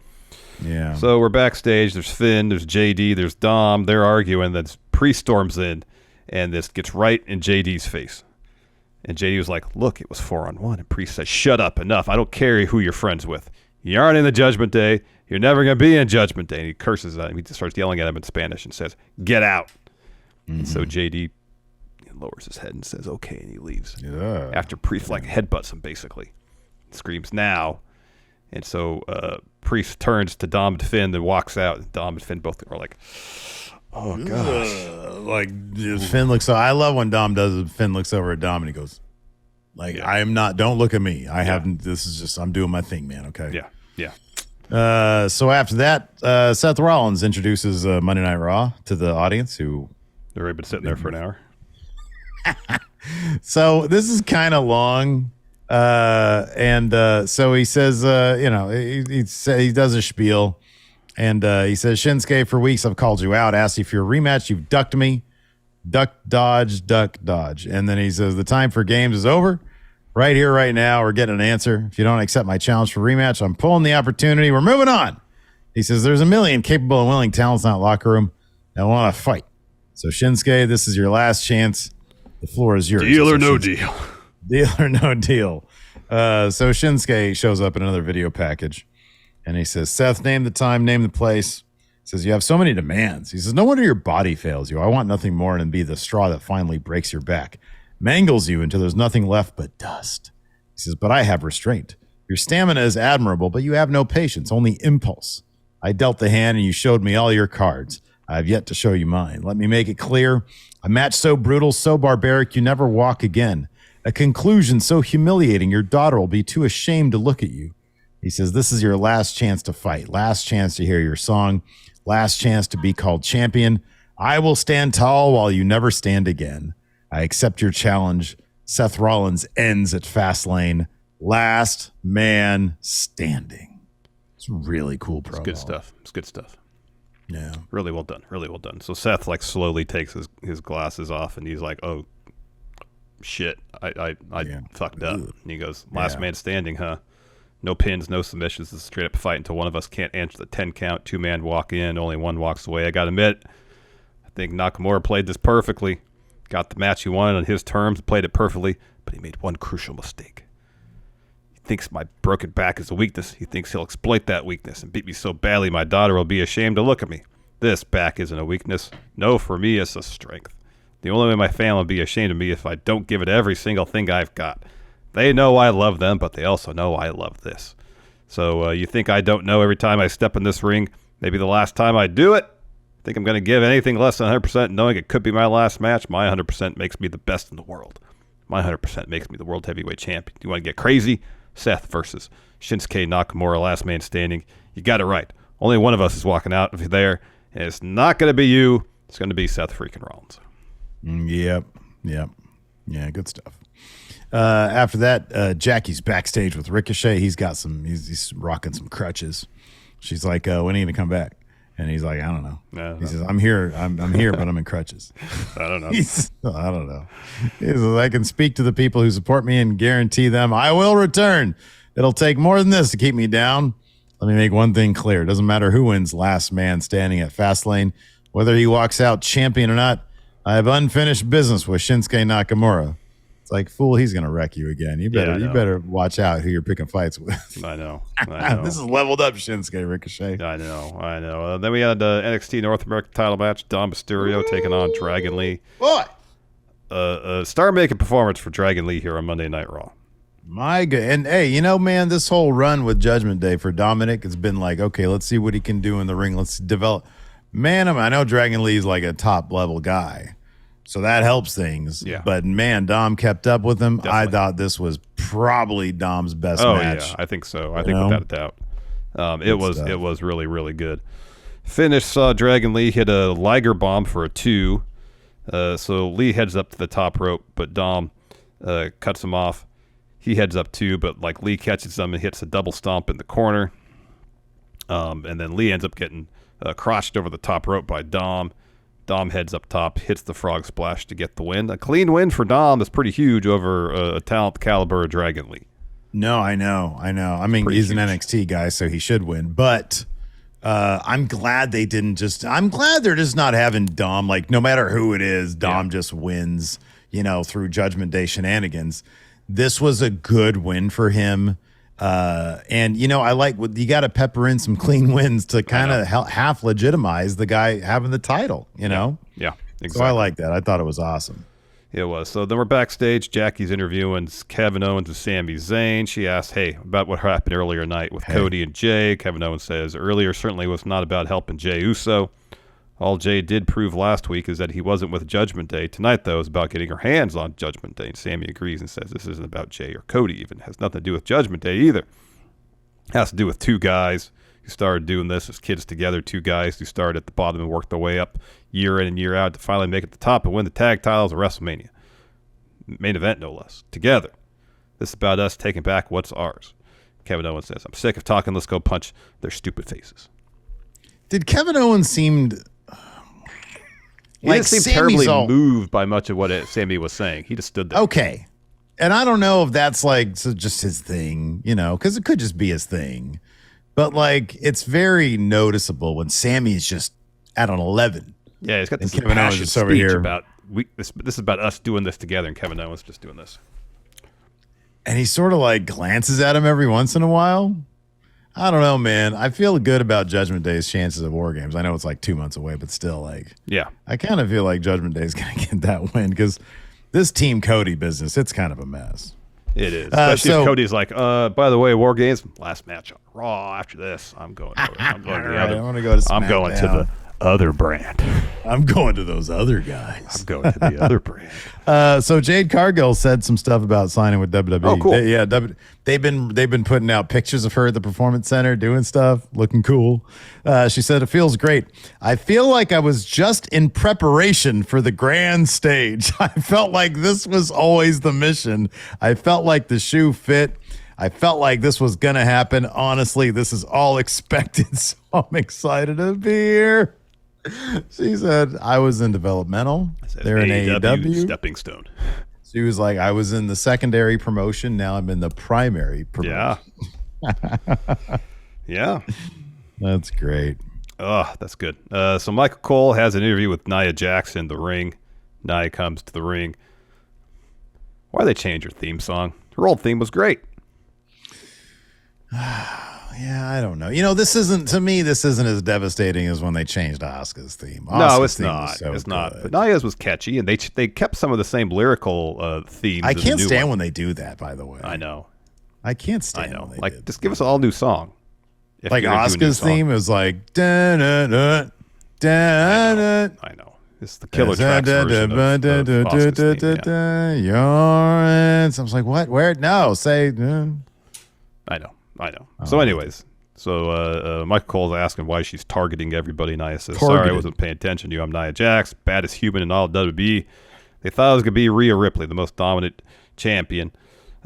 Yeah. So we're backstage. There's Finn. There's JD. There's Dom. They're arguing. Then Priest storms in, and this gets right in JD's face. And JD was like, "Look, it was 4-on-1." And Priest says, "Shut up! Enough! I don't care who you're friends with. You aren't in the Judgment Day. You're never gonna be in Judgment Day." And he curses at him. He just starts yelling at him in Spanish and says, "Get out!" Mm-hmm. And so JD lowers his head and says, "Okay," and he leaves. Yeah. After Priest like headbutts him, basically, screams "Now!" And so Priest turns to Dom and Finn and walks out. And Dom and Finn both are like, "Oh gosh!" Like Finn looks. I love when Dom does it. Finn looks over at Dom and he goes, "Like I am not. Don't look at me. I haven't. This is just. I'm doing my thing, man. Okay." Yeah. So after that, Seth Rollins introduces Monday Night Raw to the audience, who they've already been sitting there for an hour. So this is kind of long. So he says, he does a spiel, and he says, "Shinsuke, for weeks I've called you out, asked you for your rematch. You've ducked me, duck, dodge. And then he says, the time for games is over. Right here, right now, we're getting an answer. If you don't accept my challenge for rematch, I'm pulling the opportunity. We're moving on." He says, "There's a million capable and willing talents in that locker room that want to fight. So Shinsuke, this is your last chance. The floor is yours." Deal or no deal. Deal or no deal. So Shinsuke shows up in another video package, and he says, "Seth, name the time, name the place." He says, "You have so many demands." He says, "No wonder your body fails you. I want nothing more than be the straw that finally breaks your back, mangles you until there's nothing left but dust." He says, "But I have restraint. Your stamina is admirable, but you have no patience, only impulse. I dealt the hand, and you showed me all your cards. I have yet to show you mine. Let me make it clear. A match so brutal, so barbaric, you never walk again. A conclusion so humiliating, your daughter will be too ashamed to look at you." He says, "This is your last chance to fight, last chance to hear your song, last chance to be called champion. I will stand tall while you never stand again. I accept your challenge. Seth Rollins ends at Fastlane. Last man standing." It's really cool promo. It's good stuff. Yeah. Really well done. So Seth like slowly takes his glasses off and he's like, "Oh, shit, I fucked up." And he goes, "Last man standing, huh? No pins, no submissions. It's a straight up fight until one of us can't answer the 10 count. 2-man walk in, only one walks away. I got to admit, I think Nakamura played this perfectly. Got the match he wanted on his terms, played it perfectly, but he made one crucial mistake. He thinks my broken back is a weakness. He thinks he'll exploit that weakness and beat me so badly my daughter will be ashamed to look at me. This back isn't a weakness. No, for me, it's a strength. The only way my family will be ashamed of me if I don't give it every single thing I've got. They know I love them, but they also know I love this. So you think I don't know every time I step in this ring? Maybe the last time I do it? Think I'm going to give anything less than 100% knowing it could be my last match? My 100% makes me the best in the world. My 100% makes me the world heavyweight champion. You want to get crazy? Seth versus Shinsuke Nakamura, last man standing. You got it right. Only one of us is walking out of there, and it's not going to be you. It's going to be Seth freaking Rollins. Yep. Yeah, good stuff. After that, Jackie's backstage with Ricochet. He's got he's rocking some crutches. She's like, when are you going to come back? And he's like, I don't know. He says, I'm here. I'm here, but I'm in crutches. I don't know. I don't know. He says, I can speak to the people who support me and guarantee them I will return. It'll take more than this to keep me down. Let me make one thing clear. It doesn't matter who wins last man standing at Fastlane, whether he walks out champion or not. I have unfinished business with Shinsuke Nakamura. It's like, fool, he's going to wreck you again. You better watch out who you're picking fights with. I know. This is leveled up Shinsuke Ricochet. I know. Then we had NXT North American title match. Dom Mysterio taking on Dragon Lee. Boy. A star-making performance for Dragon Lee here on Monday Night Raw. My God. And, hey, man, this whole run with Judgment Day for Dominik has been like, okay, let's see what he can do in the ring. Let's develop. Man, I know Dragon Lee's like a top-level guy. So that helps things. Yeah. But, man, Dom kept up with him. Definitely. I thought this was probably Dom's best match. Yeah, I think so. I think without a doubt. It was really, really good. Finish saw Dragon Lee hit a Liger bomb for a 2. So Lee heads up to the top rope, but Dom cuts him off. He heads up too, but like Lee catches him and hits a double stomp in the corner. And then Lee ends up getting crotched over the top rope by Dom. Dom heads up top, hits the frog splash to get the win. A clean win for Dom is pretty huge over a talent caliber of Dragon Lee. No, I know. I mean, he's an NXT guy, so he should win. But I'm glad they didn't just – I'm glad they're just not having Dom, like no matter who it is, Dom just wins, through Judgment Day shenanigans. This was a good win for him. And I like you got to pepper in some clean wins to kind of half legitimize the guy having the title, Yeah, exactly. So I like that. I thought it was awesome. It was. So then we're backstage. Jackie's interviewing Kevin Owens and Sami Zayn. She asked, about what happened earlier tonight with Cody and Jay. Kevin Owens says, earlier certainly was not about helping Jey Uso. All Jay did prove last week is that he wasn't with Judgment Day. Tonight, though, is about getting her hands on Judgment Day. And Sami agrees and says this isn't about Jay or Cody even. It has nothing to do with Judgment Day either. It has to do with two guys who started doing this as kids together, two guys who started at the bottom and worked their way up year in and year out to finally make it to the top and win the tag titles at WrestleMania. Main event, no less. Together. This is about us taking back what's ours. Kevin Owens says, I'm sick of talking. Let's go punch their stupid faces. Did Kevin Owens seemed... He didn't seem terribly moved by much of what Sami was saying. He just stood there. Okay. And I don't know if that's just his thing, because it could just be his thing. But it's very noticeable when Sami is just at an 11. Yeah, he's got this Kevin Owens passionate just over speech here about this is about us doing this together, and Kevin Owens just doing this. And he sort of glances at him every once in a while. I don't know, man. I feel good about Judgment Day's chances of War Games. I know it's 2 months away, but still, yeah. I kind of feel like Judgment Day is going to get that win because this Team Cody business, it's kind of a mess. It is. Especially if Cody's by the way, War Games, last match on Raw after this. I'm going to the other. I want to go to SmackDown. I'm going to the other brand. I'm going to those other guys. I'm going to the other brand. So Jade Cargill said some stuff about signing with WWE. Oh, cool. They've been putting out pictures of her at the Performance Center doing stuff, looking cool. She said, it feels great. I feel like I was just in preparation for the grand stage. I felt like this was always the mission. I felt like the shoe fit. I felt like this was going to happen. Honestly, this is all expected, so I'm excited to be here. She said, I was in developmental. They're in AEW. Stepping stone. She was like, I was in the secondary promotion. Now I'm in the primary promotion. Yeah. Yeah. That's great. Oh, that's good. So Michael Cole has an interview with Nia Jax in the ring. Nia comes to the ring. Why they change her theme song? Her old theme was great. Yeah, I don't know. This isn't as devastating as when they changed Asuka's theme. No, it's not. It's not. But Nia's was catchy, and they kept some of the same lyrical themes. I can't stand when they do that, by the way. I know. I can't stand when they just give us an all new song. Asuka's theme is like da-na-na, da-na. I know. It's the Killer Tracks version of Asuka's theme. Yeah. I was like, what? Where? No, say. I know. So anyways, So Michael Cole's asking why she's targeting everybody. Nia says, sorry, I wasn't paying attention to you. I'm Nia Jax, baddest human in all WWE. They thought it was going to be Rhea Ripley, the most dominant champion.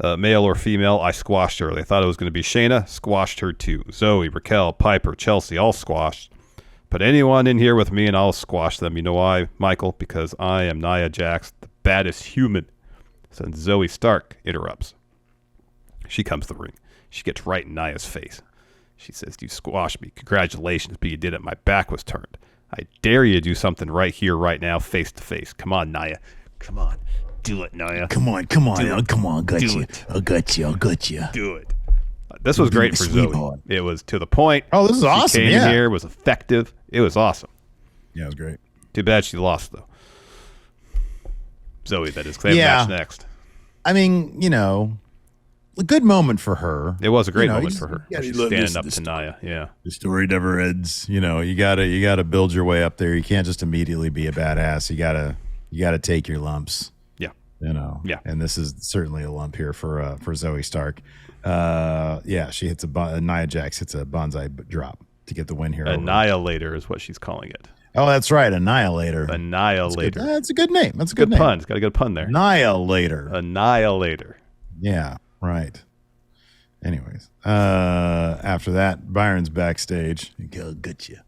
Male or female, I squashed her. They thought it was going to be Shayna, squashed her too. Zoe, Raquel, Piper, Chelsea, all squashed. Put anyone in here with me and I'll squash them. You know why, Michael? Because I am Nia Jax, the baddest human. So Zoe Stark interrupts. She comes to the ring. She gets right in Nia's face. She says, you squashed me. Congratulations, but you did it. My back was turned. I dare you to do something right here, right now, face to face. Come on, Nia. Come on. Do it, Nia. Come on. Come on. I got you. Do it. This was great for Zoe. It was to the point. Oh, this is awesome. She came in here, was effective. It was awesome. Yeah, it was great. Too bad she lost, though. Zoe, that is. They have a match next. I mean, a good moment for her. It was a great moment for her. She's standing up to Nia. Yeah. The story never ends. You gotta build your way up there. You can't just immediately be a badass. You gotta take your lumps. Yeah. Yeah. And this is certainly a lump here for Zoe Stark. She hits Nia Jax hits a bonsai drop to get the win here. Annihilator is what she's calling it. Oh, that's right. Annihilator. That's a good name. That's a good name. pun. It's got a good pun there. Annihilator. Yeah. Right. Anyways, after that, Byron's backstage. Go get you.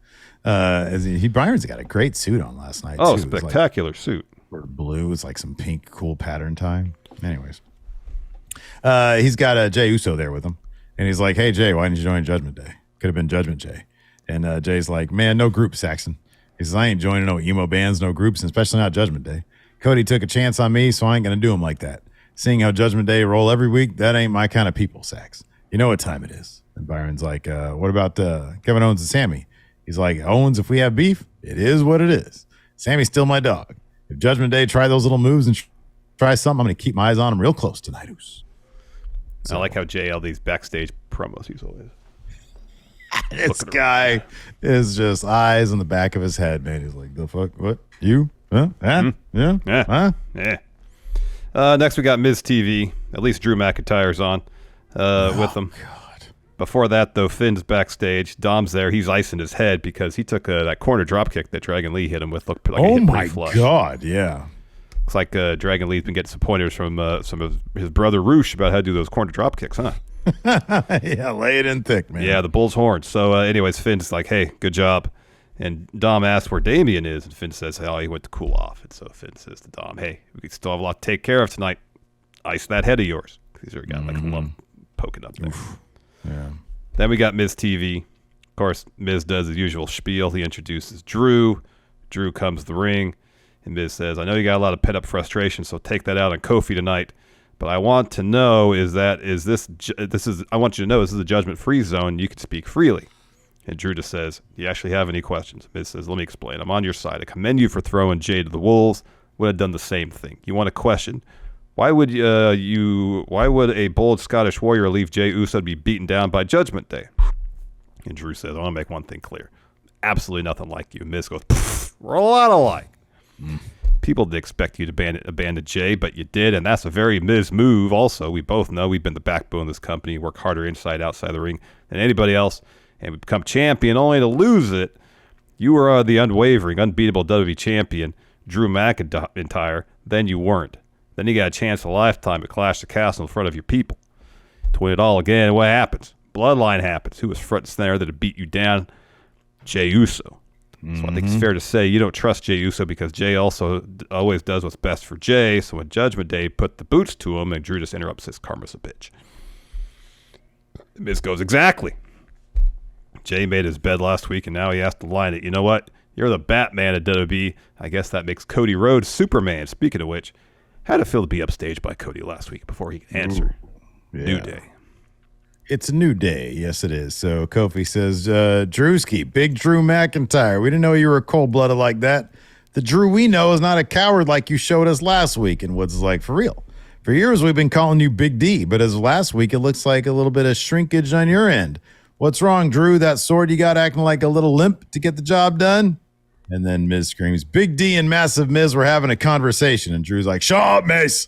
Byron's got a great suit on last night. Oh, spectacular suit. Blue. It's like some pink, cool pattern tie. Anyways, he's got Jey Uso there with him, and he's like, "Hey Jay, why didn't you join Judgment Day? Could have been Judgment Jay." And Jay's like, "Man, no group, Saxon." He says, "I ain't joining no emo bands, no groups, and especially not Judgment Day. Cody took a chance on me, so I ain't gonna do him like that. Seeing how Judgment Day roll every week, that ain't my kind of people, Sax. You know what time it is." And Byron's like, what about Kevin Owens and Sammy? He's like, "Owens, if we have beef, it is what it is. Sammy's still my dog. If Judgment Day try those little moves and try something, I'm going to keep my eyes on him real close tonight." I like how Jay all these backstage promos he's always. This guy is just eyes in the back of his head, man. He's like, "The fuck? What? You? Huh? Huh? Yeah? Huh? Yeah." Next, we got Miz TV. At least Drew McIntyre's on with them. God. Before that, though, Finn's backstage. Dom's there. He's icing his head because he took that corner dropkick that Dragon Lee hit him with. Looked like oh, my God. Yeah. Looks like Dragon Lee's been getting some pointers from some of his brother Roosh about how to do those corner dropkicks, huh? Yeah, lay it in thick, man. Yeah, the bull's horn. So, anyways, Finn's like, "Hey, good job." And Dom asks where Damien is, and Finn says, "Oh, he went to cool off." And so Finn says to Dom, "Hey, we still have a lot to take care of tonight. Ice that head of yours." He's already got like a lump poking up there. Yeah. Then we got Miz TV. Of course, Miz does his usual spiel. He introduces Drew. Drew comes to the ring, and Miz says, "I know you got a lot of pent-up frustration, so take that out on Kofi tonight. But I want to know I want you to know this is a judgment-free zone. You can speak freely." And Drew just says, "Do you actually have any questions?" Miz says, "Let me explain. I'm on your side. I commend you for throwing Jade to the wolves. Would have done the same thing. You want a question? Why would a bold Scottish warrior leave Jey Uso to be beaten down by Judgment Day?" And Drew says, "I want to make one thing clear. Absolutely nothing like you." Miz goes, "We're a lot alike." People did expect you to abandon Jay, but you did, and that's a very Miz move also. We both know we've been the backbone of this company, work harder inside, outside the ring than anybody else, and we become champion only to lose it. You were the unwavering, unbeatable WWE champion, Drew McIntyre. Then you weren't. Then you got a chance of a lifetime to Clash the Castle in front of your people. To win it all again, what happens? Bloodline happens. Who was front and center that beat you down? Jey Uso. So I think it's fair to say you don't trust Jey Uso because Jay also always does what's best for Jay. So when Judgment Day put the boots to him, and Drew just interrupts, his karma's a bitch. Miz goes, "Exactly. Jay made his bed last week, and now he has to line it. You know what? You're the Batman at WWE. I guess that makes Cody Rhodes Superman." Speaking of which, how'd it feel to be upstaged by Cody last week before he could answer? Yeah. New day. It's a new day. Yes, it is. So Kofi says, "Drewski, big Drew McIntyre. We didn't know you were cold-blooded like that. The Drew we know is not a coward like you showed us last week." And Woods is like, "For real. For years we've been calling you Big D, but as of last week, it looks like a little bit of shrinkage on your end. What's wrong, Drew? That sword you got acting like a little limp to get the job done?" And then Miz screams, "Big D and Massive Miz were having a conversation." And Drew's like, "Shut up, Miz.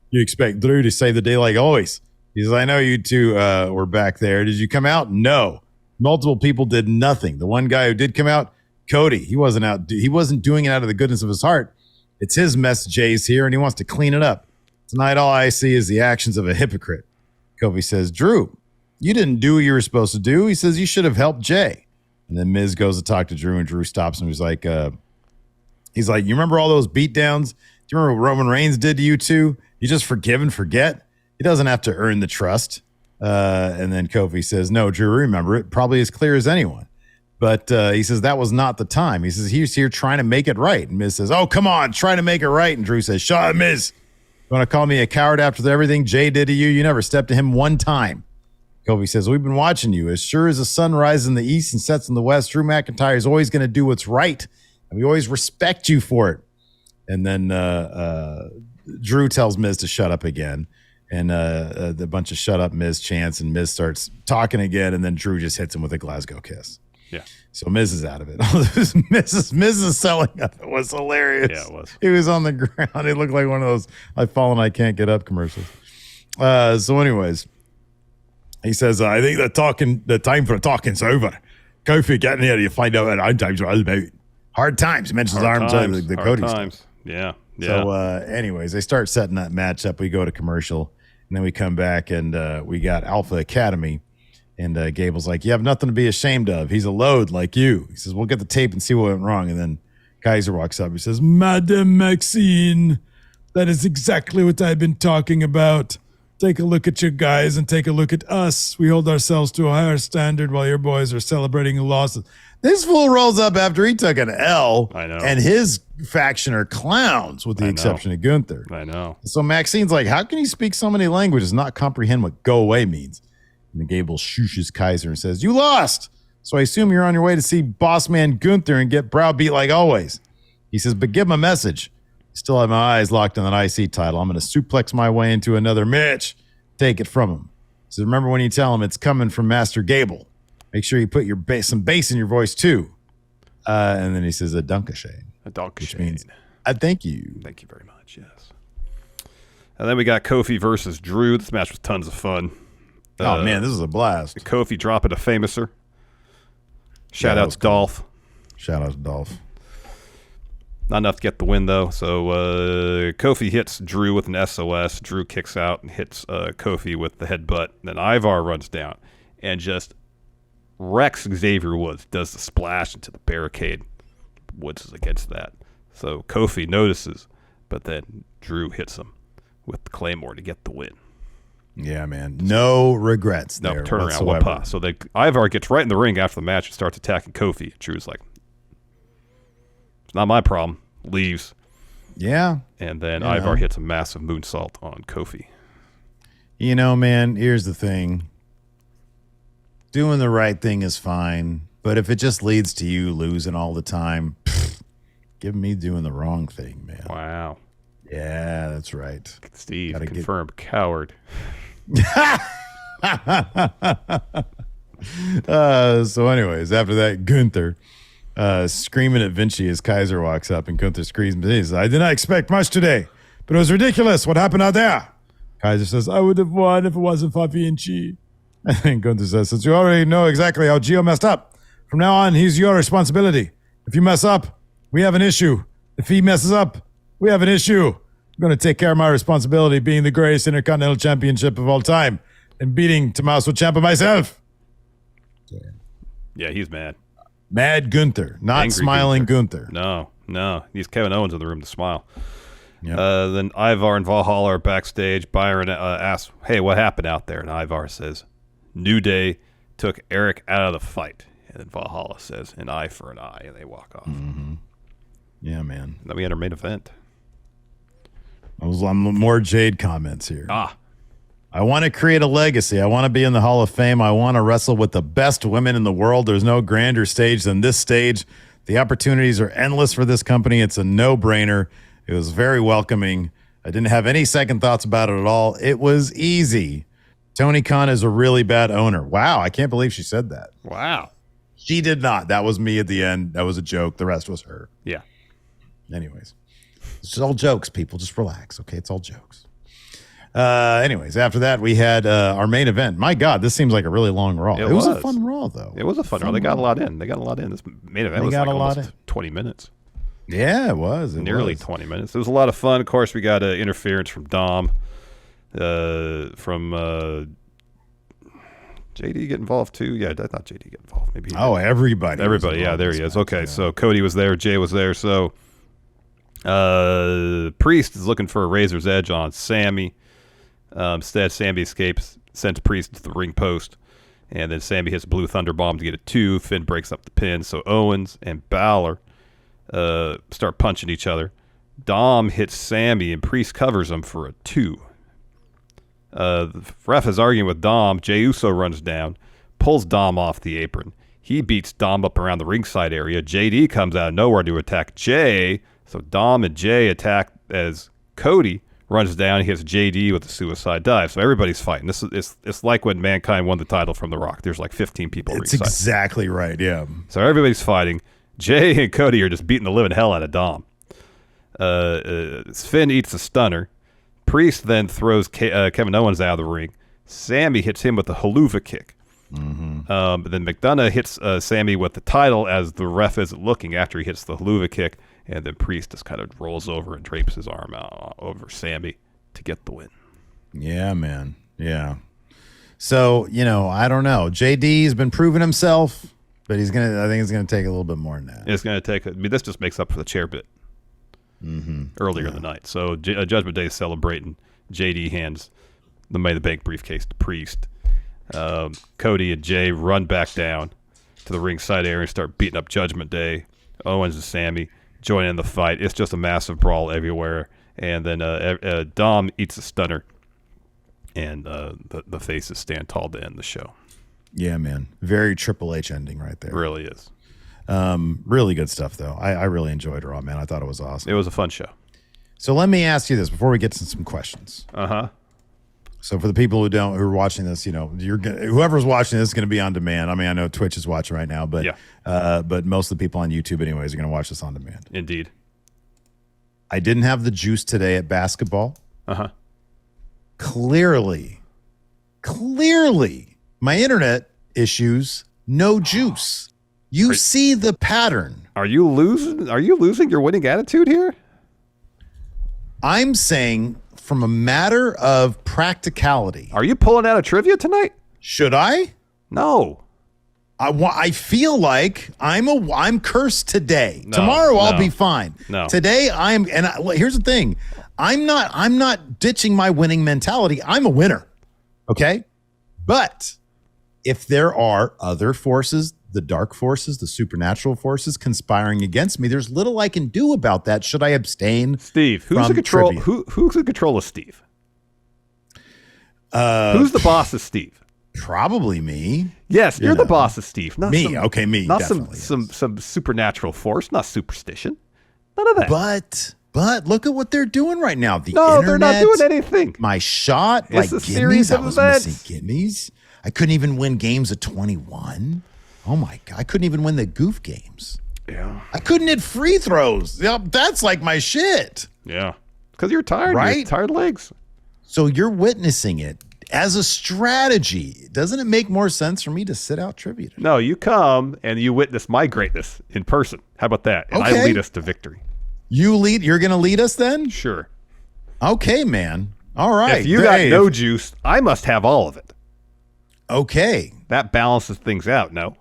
You expect Drew to save the day like always." He says, "I know you two were back there. Did you come out?" "No. Multiple people did nothing. The one guy who did come out, Cody, he wasn't doing it out of the goodness of his heart. It's his mess, Jay's here, and he wants to clean it up. Tonight, all I see is the actions of a hypocrite. Kofi says, Drew, you didn't do what you were supposed to do. He says, you should have helped Jay. And then Miz goes to talk to Drew, and Drew stops him. He's like, you remember all those beatdowns? Do you remember what Roman Reigns did to you two? You just forgive and forget? He doesn't have to earn the trust. And then Kofi says, no, Drew, remember it. Probably as clear as anyone. But he says, that was not the time. He says, he's here trying to make it right. And Miz says, oh, come on, try to make it right. And Drew says, shut up, Miz. You want to call me a coward after everything Jay did to you? You never stepped to him one time. Kofi says, we've been watching you. As sure as the sun rises in the east and sets in the west, Drew McIntyre is always going to do what's right. And we always respect you for it. And then Drew tells Miz to shut up again. And the bunch of shut up Miz chants, and Miz starts talking again. And then Drew just hits him with a Glasgow kiss. Yeah. So Miz is out of it. Miz's selling of it was hilarious. Yeah, it was. He was on the ground. He looked like one of those I fall and I can't get up commercials. So anyways, he says, I think the time for talking's over. Kofi, get in here. You find out what hard times are all about. Hard times. He mentions arms out of the Cody stuff. Yeah. So anyways, they start setting that match up. We go to commercial, and then we come back, and we got Alpha Academy. And Gable's like, you have nothing to be ashamed of. He's a load like you. He says, we'll get the tape and see what went wrong. And then Kaiser walks up. He says, Madame Maxine, that is exactly what I've been talking about. Take a look at you guys and take a look at us. We hold ourselves to a higher standard while your boys are celebrating losses. This fool rolls up after he took an L. I know. And his faction are clowns with the exception of Gunther. I know. So Maxine's like, how can he speak so many languages and not comprehend what go away means? And Gable shushes Kaiser and says, you lost. So I assume you're on your way to see boss man Gunther and get browbeat like always. He says, but give him a message. I still have my eyes locked on that IC title. I'm going to suplex my way into another match. Take it from him. So remember when you tell him it's coming from Master Gable. Make sure you put your some bass in your voice too. And then he says, a Dunkashane. A Dunkashane. Which means, I thank you. Thank you very much, yes. And then we got Kofi versus Drew. This match was tons of fun. Oh, man, this is a blast. Kofi dropping a famouser. Shout out to Dolph. Shout out to Dolph. Not enough to get the win, though. So Kofi hits Drew with an SOS. Drew kicks out and hits Kofi with the headbutt. Then Ivar runs down and just wrecks Xavier Woods. Does the splash into the barricade. Woods is against that. So Kofi notices, but then Drew hits him with the Claymore to get the win. Yeah, man. No regrets no, there turn around, whoop-ha. So Ivar gets right in the ring after the match and starts attacking Kofi. Drew's like, it's not my problem. Leaves. Yeah. And then Ivar hits a massive moonsault on Kofi. You know, man, here's the thing. Doing the right thing is fine, but if it just leads to you losing all the time, give me doing the wrong thing, man. Wow. Yeah, that's right. Steve, confirmed coward. So anyways, after that, Gunther screaming at Vinci as Kaiser walks up, and Gunther screams, he says, I did not expect much today, but it was ridiculous. What happened out there? Kaiser says, I would have won if it wasn't for Vinci. And Gunther says, since you already know exactly how Gio messed up, from now on, he's your responsibility. If you mess up, we have an issue. If he messes up, we have an issue. I'm going to take care of my responsibility being the greatest Intercontinental Championship of all time and beating Tommaso Ciampa myself. Yeah, he's mad. Mad Gunther, not angry smiling Gunther. No. He's Kevin Owens in the room to smile. Yep. Then Ivar and Valhalla are backstage. Byron asks, hey, what happened out there? And Ivar says, New Day took Eric out of the fight. And then Valhalla says, an eye for an eye. And they walk off. Mm-hmm. Yeah, man. And then we had our main event. More Jade comments here. I want to create a legacy. I want to be in the Hall of Fame. I want to wrestle with the best women in the world. There's no grander stage than this stage. The opportunities are endless for this company. It's a no-brainer. It was very welcoming. I didn't have any second thoughts about it at all. It was easy. Tony Khan is a really bad owner. Wow, I can't believe she said that. Wow. She did not. That was me at the end. That was a joke. The rest was her. Yeah. Anyways. It's all jokes, people. Just relax, okay? It's all jokes. Anyways, after that, we had our main event. My God, this seems like a really long Raw. It was a fun Raw, though. It was a fun Raw. They got a lot in. This main event was like almost 20 minutes. Yeah, it was. Nearly 20 minutes. It was a lot of fun. Of course, we got interference from Dom, from JD get involved too. Yeah, I thought JD get involved. Maybe. Everybody. Yeah, there he is. Okay, so Cody was there. Jay was there. So Priest is looking for a razor's edge on Sammy. Instead, Sammy escapes, sends Priest to the ring post, and then Sammy hits a blue thunder bomb to get a 2. Finn breaks up the pin. So Owens and Balor start punching each other. Dom hits Sammy, and Priest covers him for a 2. The ref is arguing with Dom. Jey Uso runs down, pulls Dom off the apron. He beats Dom up around the ringside area. JD comes out of nowhere to attack Jay. So Dom and Jay attack as Cody runs down and hits JD with a suicide dive. So everybody's fighting. It's like when Mankind won the title from The Rock. There's like 15 people ringside. It's exactly right, yeah. So everybody's fighting. Jay and Cody are just beating the living hell out of Dom. Finn eats a stunner. Priest then throws Kevin Owens out of the ring. Sammy hits him with a haluva kick. But then McDonough hits Sammy with the title as the ref isn't looking after he hits the haluva kick. And then Priest just kind of rolls over and drapes his arm out over Sammy to get the win. Yeah, man. Yeah. So, I don't know. JD's been proving himself, but I think it's going to take a little bit more than that. It's going to take, this just makes up for the chair bit. Earlier in the night. So Judgment Day is celebrating. JD hands the Money in the Bank briefcase to Priest. Cody and Jay run back down to the ringside area and start beating up Judgment Day. Owens and Sammy join in the fight. It's just a massive brawl everywhere. And then Dom eats a stunner. And the faces stand tall to end the show. Yeah, man. Very Triple H ending right there. It really is. Really good stuff, though. I really enjoyed Raw, man. I thought it was awesome. It was a fun show. So let me ask you this before we get to some questions. So for the people who are watching this, whoever's watching this is going to be on demand. I mean, I know Twitch is watching right now, but but most of the people on YouTube, anyways, are going to watch this on demand. Indeed. I didn't have the juice today at basketball. Clearly, my internet issues. No juice. You see the pattern. Are you losing your winning attitude here? I'm saying from a matter of practicality. Are you pulling out a trivia tonight? Should I? No. I feel like I'm cursed today. Tomorrow I'll be fine. No. Today here's the thing. I'm not ditching my winning mentality. I'm a winner. Okay? But if there are other forces, the dark forces, the supernatural forces conspiring against me, there's little I can do about that. Should I abstain? Steve, who's in control? Who's in control of Steve? Who's the boss of Steve? Probably me. Yes, you're the boss of Steve. Not me. Me. Not some supernatural force, not superstition. None of that. But look at what they're doing right now. The internet, they're not doing anything. My shot, it's a series of events. I was missing gimmies. I couldn't even win games of 21. Oh my God! I couldn't even win the goof games. Yeah. I couldn't hit free throws. That's like my shit. Yeah. Because you're tired, right? You're tired legs. So you're witnessing it as a strategy. Doesn't it make more sense for me to sit out trivia today? No, you come and you witness my greatness in person. How about that? And I lead us to victory. You're going to lead us then? Sure. Okay, man. All right. If you got no juice, I must have all of it. Okay. That balances things out, no?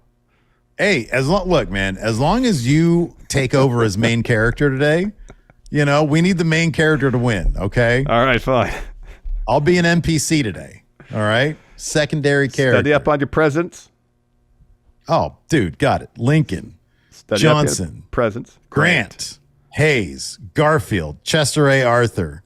Hey, look, man, as long as you take over as main character today, we need the main character to win, okay? All right, fine. I'll be an NPC today, all right? Secondary character. Study up on your presence. Oh, dude, got it. Lincoln, Johnson, presence. Grant, Hayes, Garfield, Chester A. Arthur.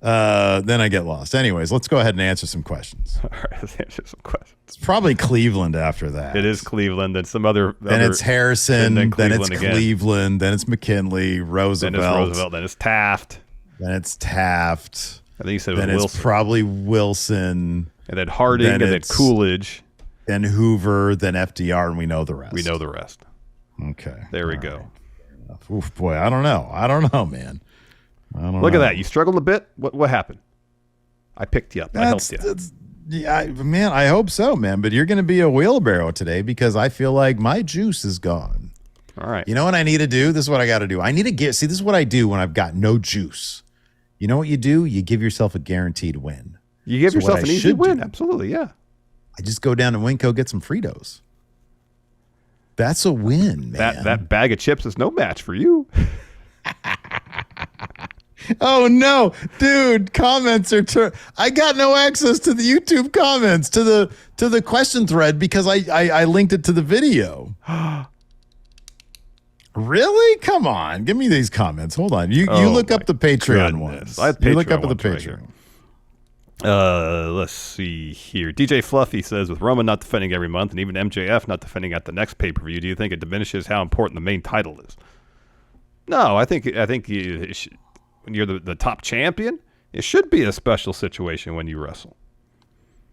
Then I get lost. Anyways, let's go ahead and answer some questions. All right, let's answer some questions. It's probably Cleveland after that. It is Cleveland, then some other. Then it's Harrison. Then it's again. Cleveland. Then it's McKinley. Roosevelt. Then it's Taft. Then it's Taft. I think you said then it was it's probably Wilson. And then Harding. And then Coolidge. Then Hoover. Then FDR. And we know the rest. Okay. There we go. Right. Oof, boy. I don't know, man. Look at that. You struggled a bit? What happened? I picked you up. I helped you. Yeah, man, I hope so, man. But you're going to be a wheelbarrow today because I feel like my juice is gone. All right. You know what I need to do? This is what I got to do. I need to this is what I do when I've got no juice. You know what you do? You give yourself a guaranteed win. You give yourself an easy win. Absolutely, yeah. I just go down to Winco, get some Fritos. That's a win, man. That bag of chips is no match for you. Oh no, dude! Comments are. I got no access to the YouTube comments to the question thread because I linked it to the video. Really? Come on, give me these comments. Hold on. You look up the Patreon ones. You look up the Patreon. Let's see here. DJ Fluffy says, with Roman not defending every month and even MJF not defending at the next pay-per-view, do you think it diminishes how important the main title is? No, I think when you're the top champion, it should be a special situation when you wrestle.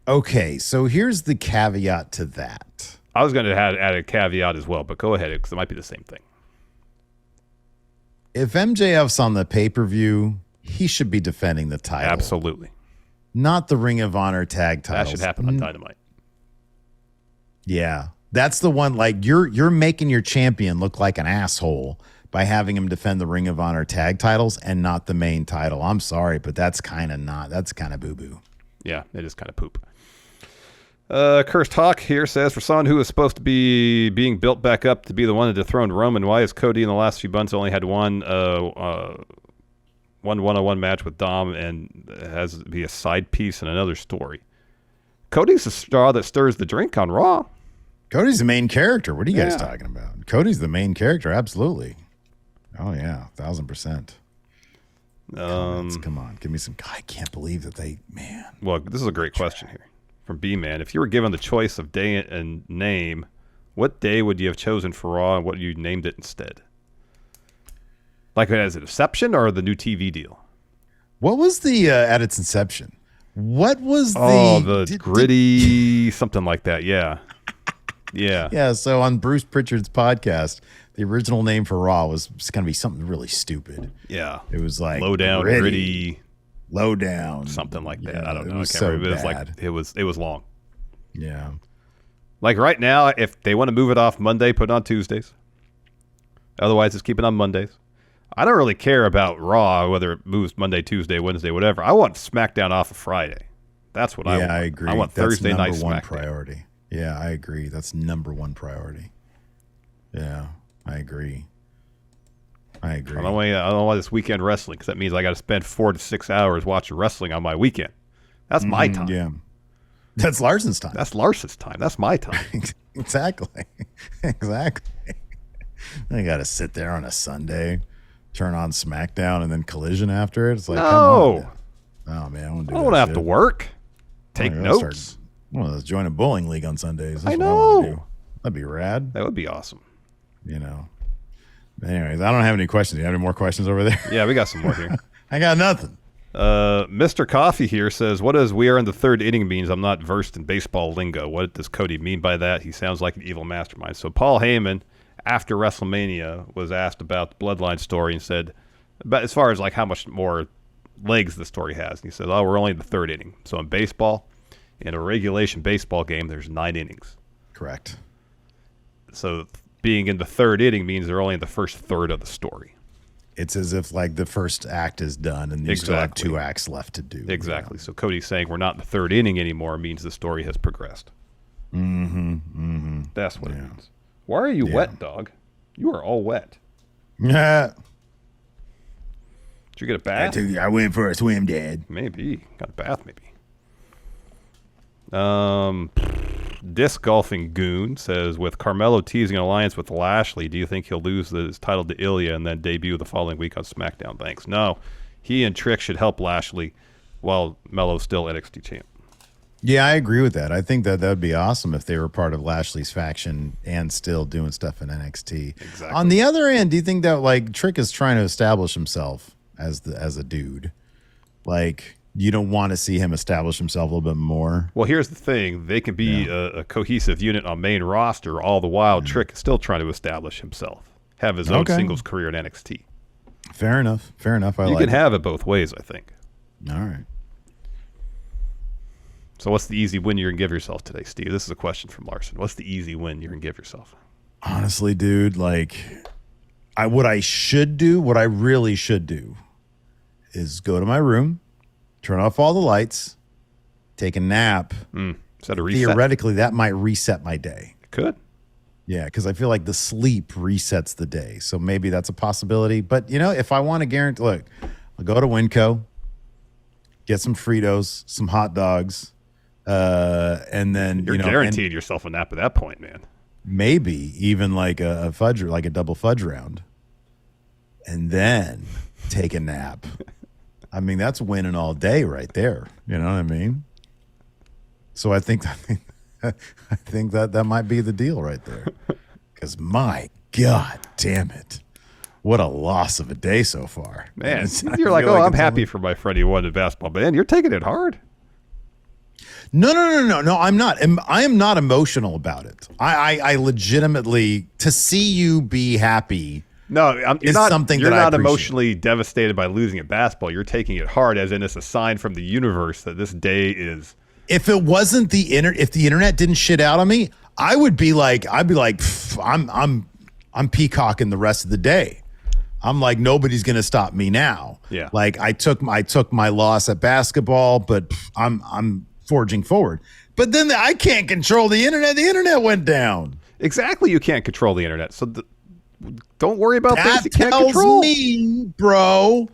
Okay, so here's the caveat to that. I was going to add a caveat as well, but go ahead because it might be the same thing. If MJF's on the pay-per-view, he should be defending the title. Absolutely. Not the Ring of Honor tag titles. That should happen on Dynamite. Yeah. That's the one, like, you're making your champion look like an asshole by having him defend the Ring of Honor tag titles and not the main title. I'm sorry, but that's kind of boo-boo. Yeah, it is kind of poop. Cursed Hawk here says, for someone who is supposed to be being built back up to be the one to dethrone Roman, why has Cody in the last few months only had one one-on-one match with Dom and has to be a side piece in another story? Cody's the straw that stirs the drink on Raw. Cody's the main character. What are you guys talking about? Cody's the main character, absolutely. Oh, yeah, 1,000%. Come on, give me some. I can't believe that man. Well, this is a great question here from B-Man. If you were given the choice of day and name, what day would you have chosen for Raw and what you named it instead? Like as an inception or the new TV deal? What was the, at its inception? What was the gritty, something like that, yeah. Yeah. Yeah, so on Bruce Pritchard's podcast, the original name for Raw was going to be something really stupid. Yeah. It was like low down, gritty. Low down. Something like that. Yeah, I don't know. It was I can't remember. bad. It was long. Yeah. Like right now, if they want to move it off Monday, put it on Tuesdays. Otherwise, just keep it on Mondays. I don't really care about Raw, whether it moves Monday, Tuesday, Wednesday, whatever. I want SmackDown off of Friday. That's what I want. Yeah, I agree. I want Thursday night SmackDown. One priority. Yeah, I agree. That's number one priority. Yeah, I agree. I don't want this weekend wrestling because that means I got to spend 4 to 6 hours watching wrestling on my weekend. That's my time. Yeah, that's Larson's time. That's Larson's time. That's my time. Exactly. I got to sit there on a Sunday, turn on SmackDown, and then Collision after it. It's like, no. Come on. Oh man, I don't want to have to work. Take notes. Let's join a bowling league on Sundays. That's I know. What I do. That'd be rad. That would be awesome. You know. Anyways, I don't have any questions. Do you have any more questions over there? Yeah, we got some more here. I got nothing. Mr. Coffee here says, what does we are in the third inning means? I'm not versed in baseball lingo. What does Cody mean by that? He sounds like an evil mastermind. So Paul Heyman, after WrestleMania, was asked about the Bloodline story and said, but as far as like how much more legs the story has, and he said, oh, we're only in the third inning. So in baseball, in a regulation baseball game, there's 9 innings. Correct. So being in the third inning means they're only in the first third of the story. It's as if like the first act is done and you still have 2 acts left to do. Exactly. Yeah. So Cody's saying we're not in the third inning anymore means the story has progressed. That's what it means. Why are you wet, dog? You are all wet. Yeah. Did you get a bath? I went for a swim, Dad. Maybe. Got a bath, maybe. Disc Golfing Goon says, with Carmelo teasing an alliance with Lashley, do you think he'll lose his title to Ilya and then debut the following week on SmackDown? Thanks. No. He and Trick should help Lashley while Melo's still NXT champ. Yeah, I agree with that. I think that would be awesome if they were part of Lashley's faction and still doing stuff in NXT. Exactly. On the other end, do you think that like Trick is trying to establish himself as a dude? Like, you don't want to see him establish himself a little bit more? Well, here's the thing. They can be a cohesive unit on main roster, all the while Trick is still trying to establish himself, have his own singles career in NXT. Fair enough. You can have it both ways, I think. All right. So what's the easy win you're going to give yourself today, Steve? This is a question from Larson. What's the easy win you're going to give yourself? Honestly, dude, like what I really should do is go to my room, turn off all the lights, take a nap. Is that a reset? Theoretically, that might reset my day. It could. Yeah, because I feel like the sleep resets the day. So maybe that's a possibility. But, if I want to guarantee, look, I'll go to Winco, get some Fritos, some hot dogs, and then, You're guaranteed yourself a nap at that point, man. Maybe even like a fudge, like a double fudge round. And then take a nap. I mean, that's winning all day right there. You know what I mean? So I think that might be the deal right there. Because my God damn it. What a loss of a day so far. Man, you're like, I'm happy for my friend who won the basketball. Man, you're taking it hard. No, I'm not. I am not emotional about it. I legitimately, to see you be happy. No, you're not emotionally devastated by losing at basketball. You're taking it hard, as in it's a sign from the universe that this day is. If it wasn't if the internet didn't shit out on me, I'd be like, I'm peacocking the rest of the day. I'm like, nobody's gonna stop me now. Yeah. Like I took my loss at basketball, but I'm forging forward. But then I can't control the internet. The internet went down. Exactly, you can't control the internet. So don't worry about things you can't control. That tells me, bro,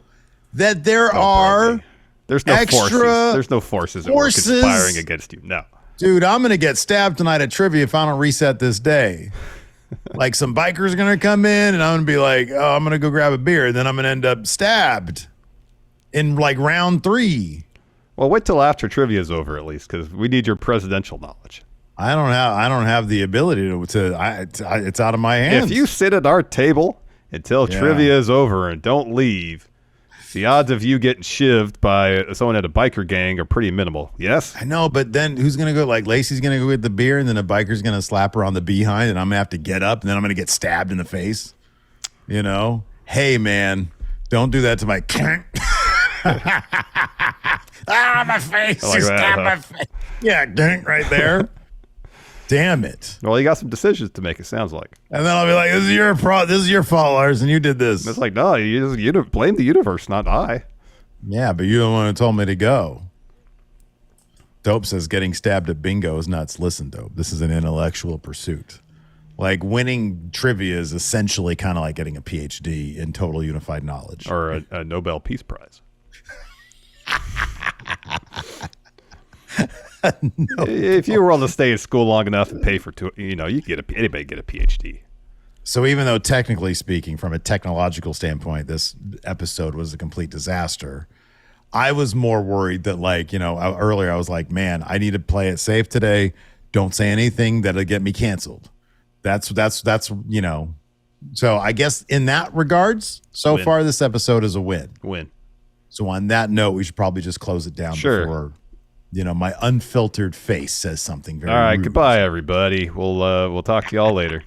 that there's no forces. There's no forces that were conspiring against you. No. Dude, I'm going to get stabbed tonight at trivia if I don't reset this day. Like some bikers are going to come in and I'm going to be like, oh, I'm going to go grab a beer. And then I'm going to end up stabbed in like round 3. Well, wait till after trivia is over at least, because we need your presidential knowledge. I don't have the ability to it's out of my hands. If you sit at our table until trivia is over and don't leave, the odds of you getting shivved by someone at a biker gang are pretty minimal. Yes? I know, but then who's going to go? Like Lacey's going to go get the beer and then a biker's going to slap her on the behind and I'm going to have to get up and then I'm going to get stabbed in the face. Hey, man, don't do that to my my face. Like that, my face. Yeah, right there. Damn it. Well, you got some decisions to make, it sounds like. And then I'll be like, this is your fault, Larson. You did this. And it's like, no, you blame the universe, not I. Yeah, but you're the one who told me to go. Dope says getting stabbed at bingo is nuts. Listen, Dope, this is an intellectual pursuit. Like winning trivia is essentially kind of like getting a PhD in total unified knowledge. Or a Nobel Peace Prize. No. If you were able to stay in school long enough and pay for anybody get a PhD. So even though technically speaking, from a technological standpoint, this episode was a complete disaster, I was more worried that earlier I was like, man, I need to play it safe today. Don't say anything that'll get me canceled. That's So I guess in that regards, so far this episode is a win. Win. So on that note, we should probably just close it down before my unfiltered face says something very All right, rude. goodbye, everybody. We'll talk to y'all later.